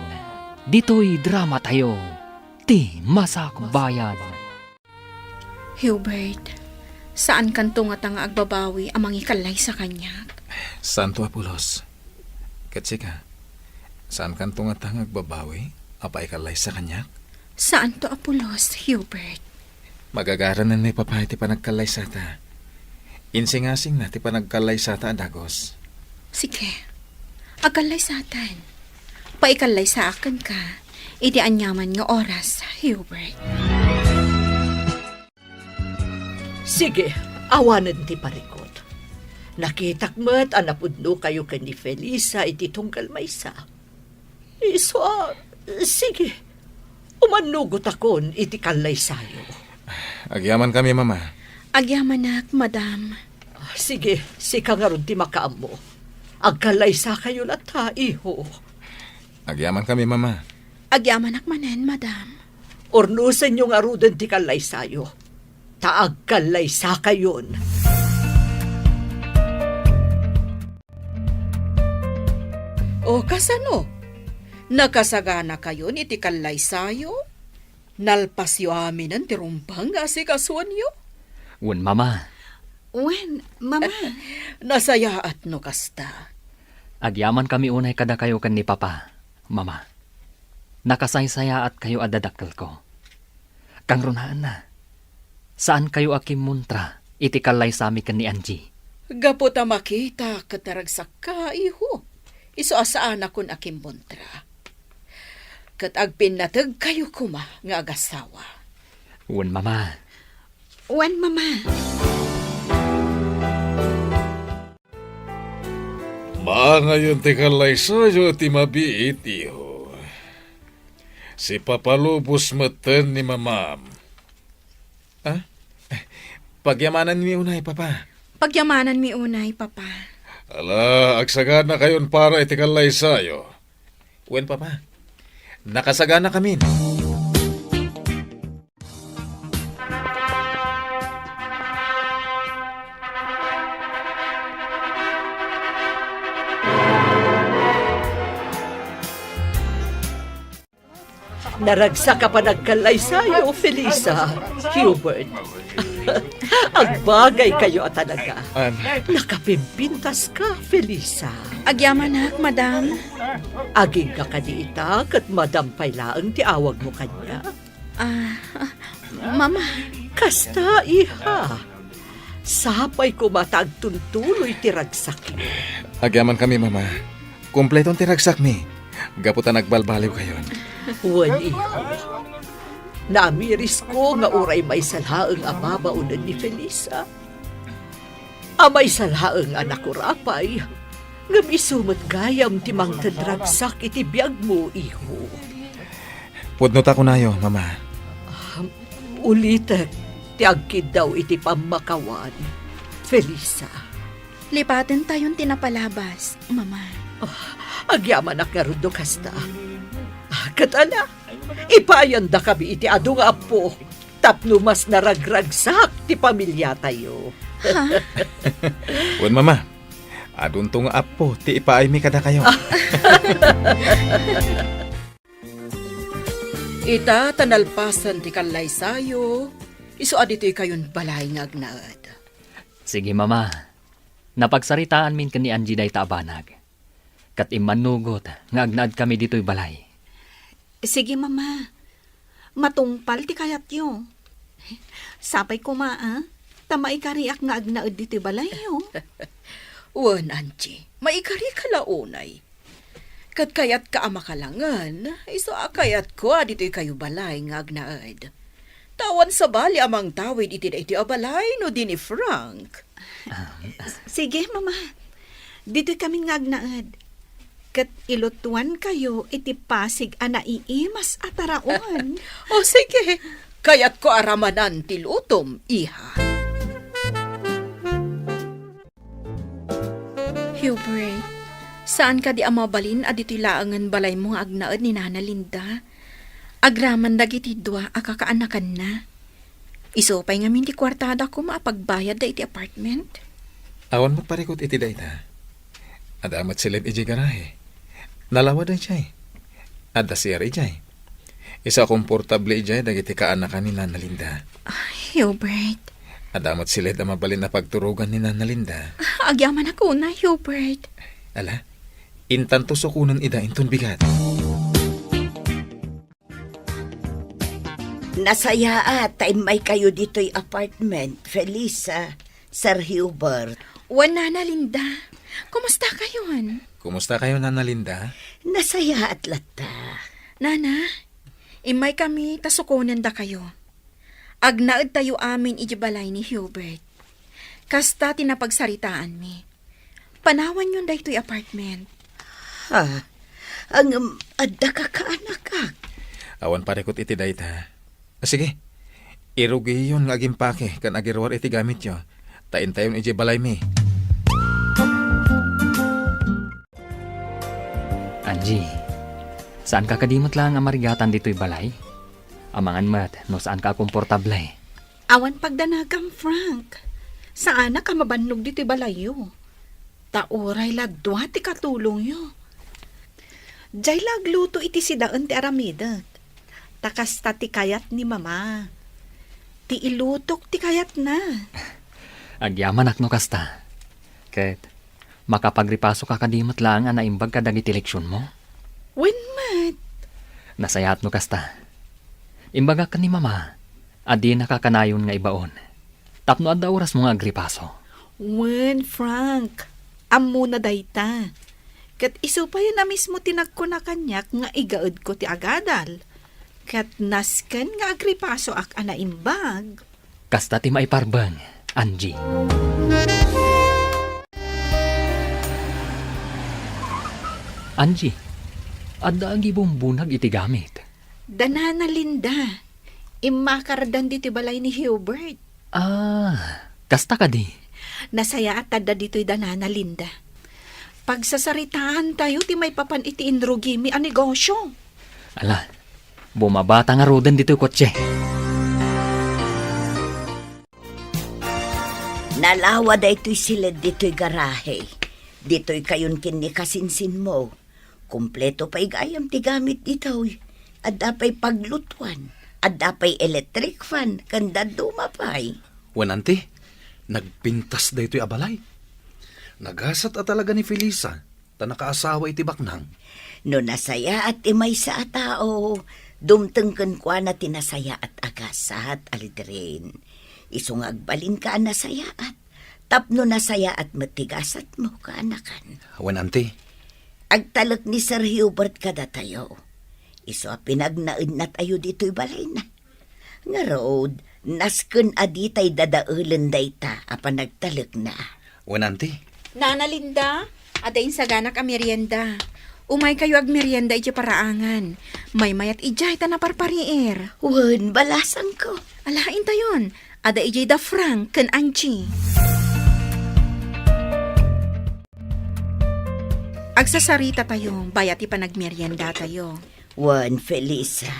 dito'y drama tayo, ti Masakbayan. Hubert, saan kanto nga nga agbabawi amang ikalay sa kanya? Santo Apulos. Katsika, saan kan tungatang agbabawi? Apa ikalay sa kanya? Saan to Apulos, Hubert? Magagaranan may papay ti panagkalay sata. Insing-asing na ti panagkalay sata adagos. Sige, agalay sa atan. Paikalay sa akin ka, iti anyaman nga oras, Hubert. Sige, awanan ti parikot. Nakitak mo't anapudno kayo ni Felisa iti tunggal maysa. Iso, sige, umanugot akon iti kalay sayo. Agyaman kami, mama. Agyamanak, madam. Sige, sika nga ron ti makaam mo. Agkalay sa kayo lata, iho. Agyaman kami, mama. Agyamanak manen, madam. Ornusan yung arudan ti kalay sayo. Taag kalay sa kayon. O kasano? Nakasagana kayo ni ti kalay sayo? Nalpasyo amin ang tirumpang asikasuan yo? Wen mama, Wen, mama. Nasaya at no kasta. agyaman kami unay kada kayo kan ni Papa. Mama, nakasaysaya at kayo adadakkel ko. Kang runaan na, saan kayo akim muntra iti kalay sami kan ni Angie? Gaputa makita kataragsak ka, iho. Iso asaan akon akim montra. Kat agpinatag kayo kuma nga agasawa. Wen mama, Wen, mama. Ngayon ti kalay sayo ti mabiit, iho. Si papalubos meten ni mamam. Ah? Pagyamanan mi unay, papa. Pagyamanan mi unay, papa. Ala, agsagana kayon para iti kalay sayo. Wen, papa. Nakasagana kami. Naragsa ka pa nagkalay sayo, Felisa, Hubert. Agbagay kayo at talaga. Nakapimpintas ka, Felisa. Agyamanak, madam. Aging ka kaniita kat madampay laang ti awag mo kanya. Mama. Kasta, iha. Sapay ko matagtuntuloy ti ragsak. Agyaman kami, mama. Kumpletong tiragsak mi. Gaputa nagbalbaliw kayon. Wan, iho. Namiris ko nga uray may salhaang amabaunan ni Felisa. Amay salhaang anak ko rapay. Nga misumat gayam ti mang tadragsak iti biyag mo, iho. Pudnot ako nayo, mama. Ulitek, ti agkid daw iti pamakawan. Felisa. Lipatin tayon tinapalabas, mama. Agyaman ak nga rundo kasta. Katala, ipayanda kami iti adu nga apo. Tapno mas naragragsak ti pamilya tayo. Wen, mama. Adun to nga apo, ti ipaay mi kada kayo. Ita tanalpasan ti kalay sayo. Iso adito'y kayon balay nga agnaad. sige mama. Napagsaritaan min kan ni Angie day taabanag. Kat imanugot nga agnaad kami dito'y balay. Sige, mama. Matungpal ti kayat yo. Sapay ko tamay kariak nga agnaad dito balay yo. Wan, Angie, maikari ka launay. Kat kayat ka amakalangan, iso akayat ko dito'y kayo balay nga agnaad. Tawan sa bali amang tawid iti da iti abalay no di ni Frank. Sige, mama. Dito kami nga agnaad. Kat ilutuan kayo iti pasig ana iimas ataraon. O sige, kayat ko aramanan ti lutom, iha. Hubert, saan ka di amabalin adito'y laangan balay mo nga agnaed ni Nana Linda? Agraman dagiti dua akakaanakan na. Isopay nga minti kwartada ko maapagbayad da iti apartment. Awan magparikot iti dayta. Adamat silid iti garahe. Nalawad ang siya'y. Ada siya ijay. Isa komportable ijay dagiti kaanakan ni Nana Linda. Hubert, Adamat silid ang mabalin na pagturugan ni Nana Linda. agyaman ako na, Hubert. Ala, intanto sukunan ida inton bigat. Nasaya time may kayo dito'y apartment, Felisa, Sir Hubert. Nana Linda, kumusta kayon? Kumusta kayo, Nana Linda? Nasaya at lata. Nana, imay kami tasukunan da kayo. Agnaed tayo amin ijibalay ni Hubert. Kasta tinapagsaritaan mi. Panawan yun dahito'y apartment. Ha? Ang adda ka kaanak ka. Awan parikot iti dayta. Sige, irugi yun nga agimpake kan agirwar iti gamit yo. Tain tayon iti balay mi. Angie, saan ka kadimot lang ang marigatan dito'y balay? Amangan mat, no saan ka komportable? Awan pagdanagam, Frank. Saan ka mabanlog dito'y balayo? Tauray ladwa ti katulong yo. Diyay lagluto iti sidaan ti aramidat. Takas ta ti kayat ni mama. Ti ilutok ti kayat na. Agyaman akno kasta. Ket, makapagripaso ka kadimot lang ang naimbag ka dagiti leksyon mo? When mat? Nasayat no kasta. Imbaga ka ni mama, adi nakakanayon nga ibaon. Tapno adda oras mo nga agripaso. When, Frank? Ammo na dayta. Kat iso pa yun na mismo tinagko na kanyak nga igaod ko ti agadal. Kat nasken nga agripaso ak anaimbag. Kasta ti maiparbang, Angie. Angie, adda ang gibumbunag iti gamit. Danana Linda, imakardan dito balay ni Hubert. Kasta ka di. Nasaya at tada dito'y Danana Linda. Pagsasaritaan tayo, ti may papan iti indrugimi ang negosyo. Ala, bumabata nga roden dito'y kotse. Nalawa da ito'y silid dito'y garahe. Dito'y kayon kini kasinsin mo. Kompleto pa'y gayam ti gamit dito'y. Adda pa'y paglutuan. Adda pa'y electric fan. Kanda dumapay. Wanante, nagpintas da ito'y abalay. Nagasat at talaga ni Felisa, ta nakaasawa iti baknang. No nasaya at imay sa tao, dumtengken kwa na tinasaya at agasat alidrin. Isong agbalin ka nasaya at tapno nasaya at matigasat mo kaanakan. Wanante, Agtalak ni Sir Hubert kada tayo. Iso pinagnaid na tayo dito'y balay na. Nga road, nasken aditay dadaulen dayta apan nagtalak na. wanante, Nana Linda, adain sa ganak a merienda. Umay kayo ag merienda iti paraangan. May mayat ijay ta na parparier. Wen, balasan ko. Alain tayon, ada ijay da Frank ken Angie. Agsasarita tayo, bayat ipanagmerienda tayo. Wen, Felisa.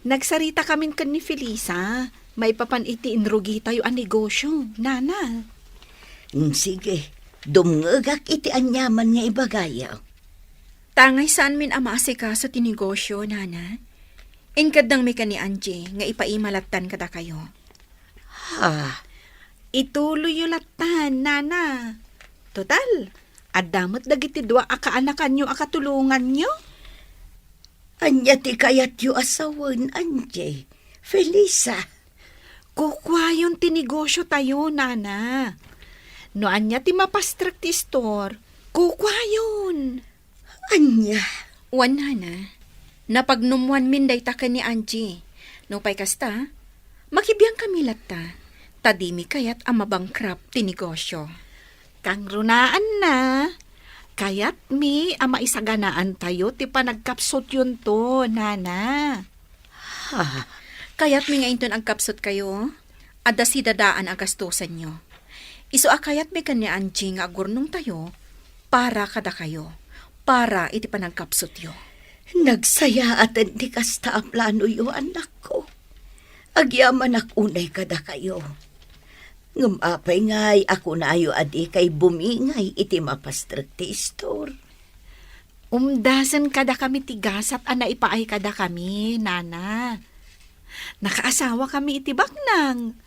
Nagsarita kamin kan ni Felisa. May papan iti inrugi tayo ang negosyo. Nana. Sige, dumngagak iti anyaman nga ibagayaw. Tangay saan min amasika sa tinegosyo, Nana? Inkadang may ka ni Angie, nga ipaimalatan kada kayo. Ha, Ituloy yung latan, Nana. Total, adamot dagiti dua akaanakan nyo akatulungan nyo. anya ti kayat yu asawan, Anje. Felisa. Kukwa yung tinegosyo tayo, Nana. No anya ti mapastrak ti store, kukwa yun. Anya. Wan, Nana. Napagnumuan min day taka ni Angie. No pay kasta, makibiyang kami latta. Tadimi kayat amabangkrap ti negosyo. Kang runaan na. Kayat mi, ama isaganaan tayo, ti panagkapsot yun to, nana. Kayat mi nga inton ang kapsot kayo, adda si dadaan ang gastusan nyo. Iso akayat mi kanya Angie nga agurnong tayo, para kada kayo, para iti panagkapsot yo. Nagsaya at hindi kasta ang plano yo, anak ko. Agyaman unay kada kayo. Ngumapay ngay, ako na ayo adi kay bumingay iti mapastrati store. Umdasan kada kami tigasat, ana ipaay kada kami, nana. Nakaasawa kami iti baknang.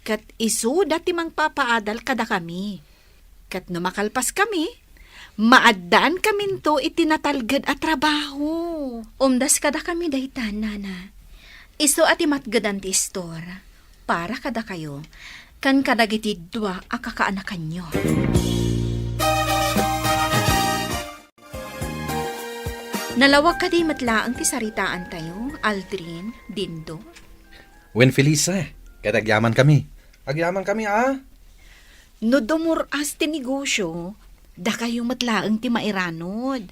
Kat isu dati mang papaadal kada kami. Kat numakalpas kami, maadaan kami to itinatalgad at trabaho. Umdas kada kami dahitan, nana. Iso ati matgadan ti store, para kada kayo, kan kadagiti dua akakaanakan nyo. Nalawag ka di matlaang ti saritaan tayo, Aldrin, Dindo. Wen Felisa, katagyaman kami. Agyaman kami, No dumuras ti negosyo, da kayo matlaang ti mairanod.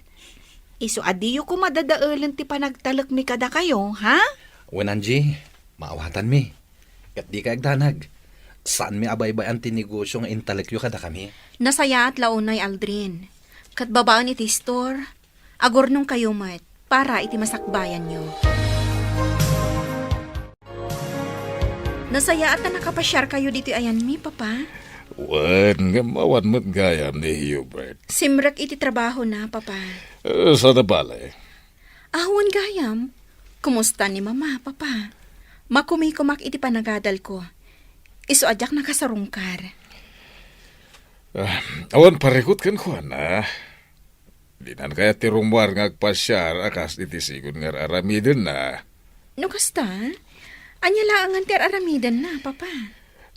Iso adiyo ko madadaalan ti panagtalak mi kada kayo, ha? Wen Angie, maawatan mi. Kat di ka agdanag. Saan mi abay-bayan ti negosyo nga intelekyo kada kami? Nasaya at launay, Aldrin. Kat babaan iti store, agornong kayo mat, para iti masakbayan nyo. Nasaya at na nakapasyar kayo dito ayan mi, papa. Wan nga mawan mo't gayam ni Hubert. Simrak iti trabaho na, papa. Sa nabala Ahwan gayam. Kumusta ni mama, papa? Makumikumak iti panagadal ko. Iso adyak nakasarungkar. Awan parikot kan ko na. Di nan kaya tirumwar nga agpasyar akas iti sigun nga aramidin na. No kasta? Anya laangan ti aramidan na, papa.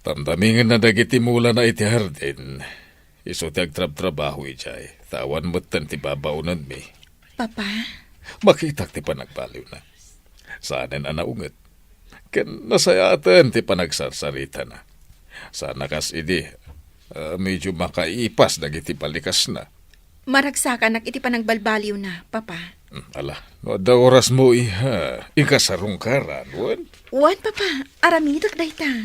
Tamdamingin na dagiti mula na iti hardin. Iso ti agtrab-trabaho ijay. Tawan mo't tan ti babaunan mi. Papa? Makitak ti panagbaliw na. Saanen anaunget. Ken nasayatan ti panagsarsarita na. Sana kas idi, medyo makaipas dagiti palikas na. Maragsakan iti panagbalbaliw na, papa. Ala, no da oras mo iha, ikasarungkaran, wan? Wan, papa. Aramidak dayta.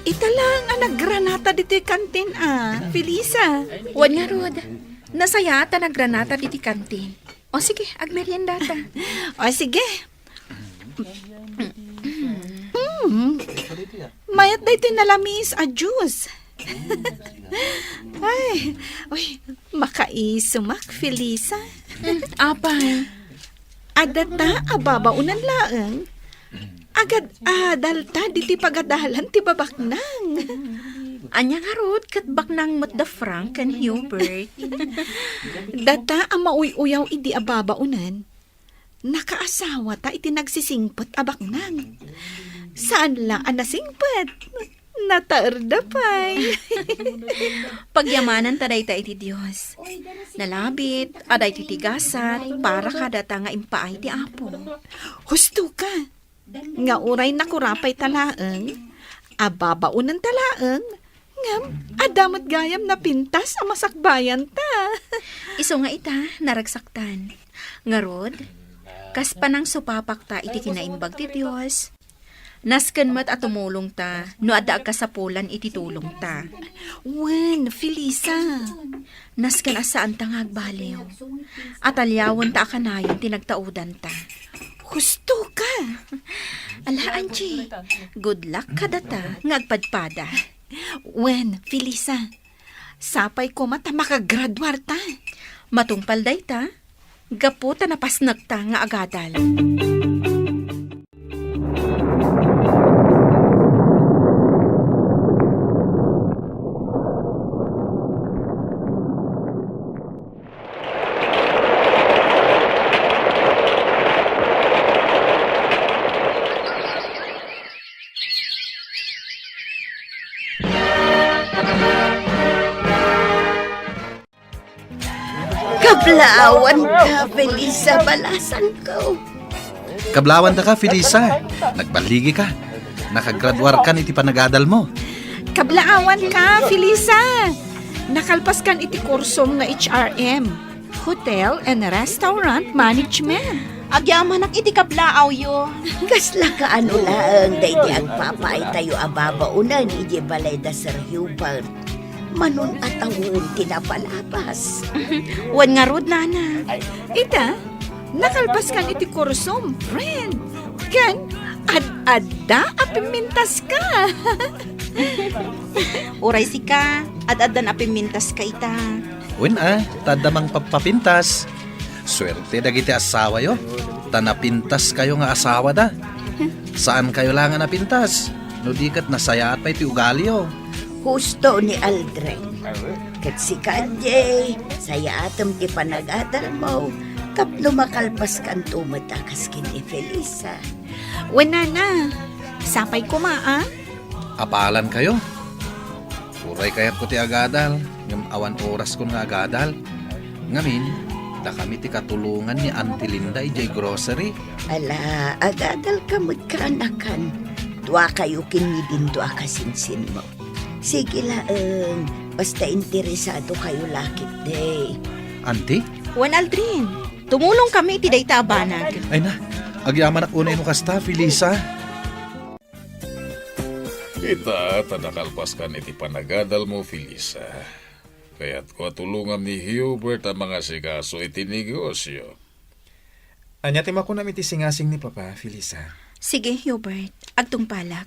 Ita lang ang naggranata dito kantin, Felisa. Wan nga, Rod. Nasaya at naggranata diti kantin. O sige, agmerienda ta. O sige. Mayat day tinalamis a juice. Ay, uy, makaisumak, Felisa. Apay. Adata, ababaunan laang. Agad adalta, diti pagadalan ti babaknang. Anya nga, Rod, kat baknang mat da Frank and Hubert. Data, ang mauy-uyaw idi ababaunan. Nakaasawa ta iti nagsisingpot abaknang. Saan lang ang nasingpot? Nataarda pa'y. Pagyamanan taday ta iti Diyos. Nalabit, aday titigasat, para kadata nga impaay ti Apo. Husto ka. Nga uray nakurapay talaang, ababaunan talaang, ngam, adamot gayam na pintas ang masakbayan ta. Iso nga ita, naragsaktan. Nga Rod, kas panang supapak ta iti kinaimbag ti Diyos. Nasken mat at tumulong ta, no adda kasapulan iti tulong ta. Wen, Felisa. Nasken asaan ta nga agbaliw. At alyawan ta akanayon tinagtaudan ta. Husto ka. Ala, Angie, good luck ka data nga agpadpada. Wen, Felisa. Sapay ko mata makagradwar ta. Matungpal day ta, gapo ta napasnag ta nga agadal. Kablawan ka, Felisa, balasan ko. Kablawan ta ka, Felisa. Nagbaligi ka. Nakagradwar ka iti panagadal mo. Kablaawan ka, Felisa. Nakalpas kan iti kursom nga HRM, Hotel and Restaurant Management. Agyaman iti kablaaw yo. Kasla ka ano laang day di agpapay tayo ababaunan iji balay da Sir Hubert. Manon atawon tinapalabas. Wan nga rod, nana. Ita, nakalpas kan iti kursom, friend. Kan, ad-adda apimintas ka. Uray si ka, ad-adan apimintas ka ita. Wen tadamang papapintas. Swerte dagiti asawa yo. Tanapintas kayo nga asawa da. Saan kayo lang nga napintas? No di kat nasaya at pa'y ti ugali yo. Husto ni Aldrin. Kat si Kanye, saya atom ti panagadal mo. Kapno makalpas kan tumatakas kini Felisa. Wen nana, sapay ko maa. Apalan kayo. Uray kayat ko ti agadal. Ngam awan oras ko nga agadal. Ngamin, da kami ti katulungan ni Auntie Linda ijay grocery. Ala, agadal kamot ka anakan. Dua kayo kinidin dua kasinsin mo. Sige laeng, basta interesado kayo lakit day. Auntie? Wan Aldrin, tumulong kami iti dayta abanag. Ay na, agyaman ak unay no kasta, Felisa. Ita, tanakalpas ka iti panagadal mo, Felisa. Kaya't ko tulungan ni Hubert ang mga sigaso iti negosyo. Anya ti makunam iti singasing ni Papa, Felisa. Sige, Hubert, agtungpalak.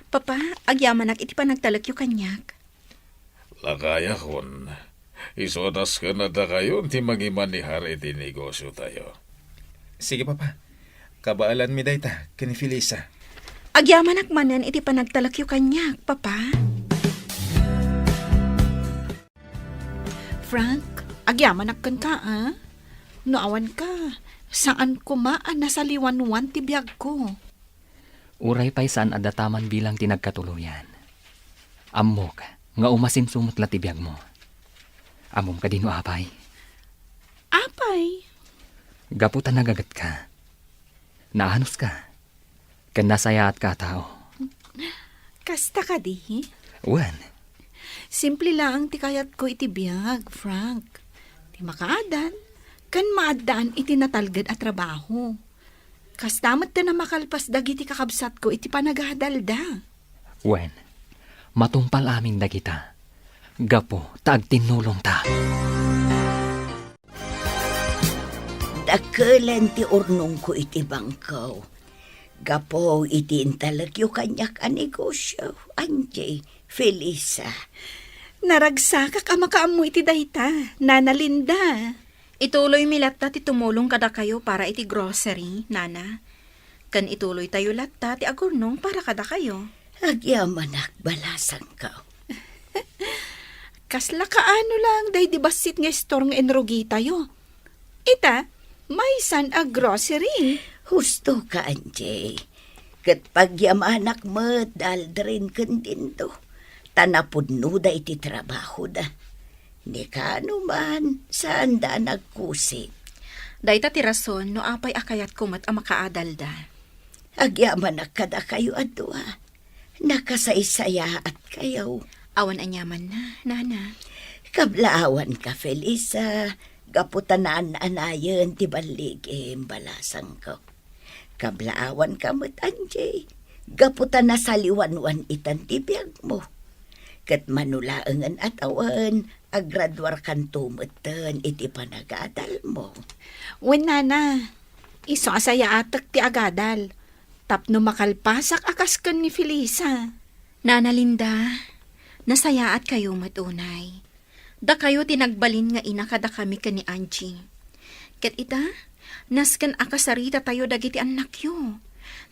Papa, agyamanak iti panagtalak yu kanyak. Lakaya kon. Isodas ka na da kayo ti magimanihar iti negosyo tayo. Sige, Papa. Kabaalan mi dayta, kini Felisa. Agyamanak manan iti panagtalak yu kanyak, Papa. Frank, agyamanak kan ka, ah? Noawan ka. Saan kumaan nasa liwanwan ti biyag ko? Uray pa'y saan adataman bilang tinagkatuluyan. Ammok, nga umasimsumot latibiyag mo. Amom ka dino apay. Apay? Gaputan nagagat ka. Naanos ka. Kan nasayaat ka tao. Kasta ka di? Wan, Simple lang ti kayat ko iti biyag, Frank. Ti makaadan, kan maadaan iti natalgad at trabaho. Kastamat na makalpas dagiti kakabsat ko iti panaghadalda. wan, matumpal amin na kita. Gapo, taag tinulong ta. Dakelan ti urnong ko iti bangkaw. Gapo iti intalag yu kanyak a negosyo. Anjay, Felisa. Naragsakak ama kaamu iti dayta, Nana Linda. Ituloy mi latta ti tumulong kada kayo para iti grocery, Nana. Kan ituloy tayo latta ti agurnong para kada kayo. Agyamanak balasang ka. Kasla kaano lang, day di basit nga store nga enrogi tayo. Ita, may san a grocery. Husto ka, Anjay. Kat pagyamanak mo, daldrin kan din to. Tanapudno da iti trabaho da. Ni kano man, saan da nagkusit. Dayta ti rason no apay akayat kumat a makaadal da. Agyamanak kada kayo adwa. Nakasaysaya at kayo. Awan anyaman na, Nana. Kablaawan ka, Felisa. Gaputanaan anayon ti baligim balasang ko. Kablaawan ka mo't Anjay. Gaputan na saliwanwan itan ti biyag mo. Kat manulaangan at awan, agradwar kan tumutan iti panagadal mo. Wen Nana, iso asaya atak ti agadal. Tapno makalpasak akas kan ni Felisa. Nana Linda, nasayaat kayo matunay. Da kayo tinagbalin nga ina kada kami ka ni Angie. Kat ita, naskan akasarita tayo dagiti anak yo.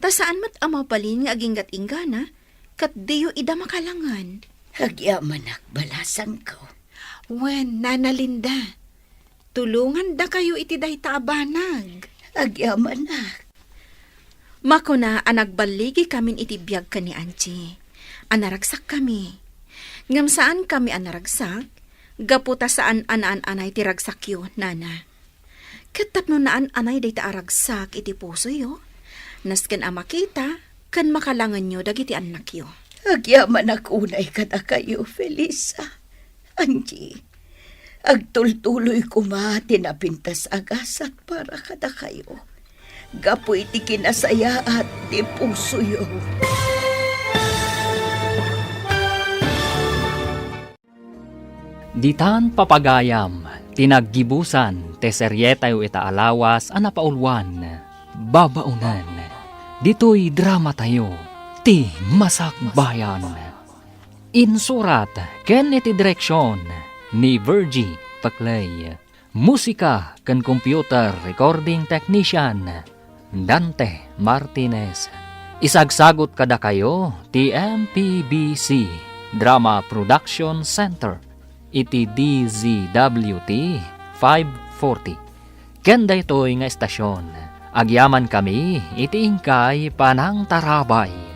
Ta saan mat amabalin nga aginggat ingana, kat diyo ida makalangan. Agyamanak balasang ko. Wen, Nana Linda, tulungan da kayo iti dayta abanag. Agyamanak. Mako na anagbaligi kamin iti biyag ka ni Angie. Anaragsak kami. Ngam saan kami anaragsak? Gaputa saan anaan-anay ti ragsak yo, Nana. Katapno naan anay day ta aragsak iti puso yo. Nasken a makita, kan makalangan yo dagiti anak yo. Agyaman akunay kada kayo, Felisa. Angie, agtultuloy ko tinapintas agasat para kada kayo. Gapoy ti kinasaya at ti puso yo. Ditan papagayam, tinaggibusan, te seryeta yu ita alawas, anapaulwan, babaunan. Dito'y drama tayo, ti Masakbayan. Insurat, ken iti direksyon, ni Virgie Paclay. Musika, ken computer recording technician, Dante Martinez. Isagsagot kada kayo, ti MPBC, Drama Production Center. Iti DZWT 540. Kenda ito'y nga estasyon. Agyaman kami, iti ingkay panang tarabay.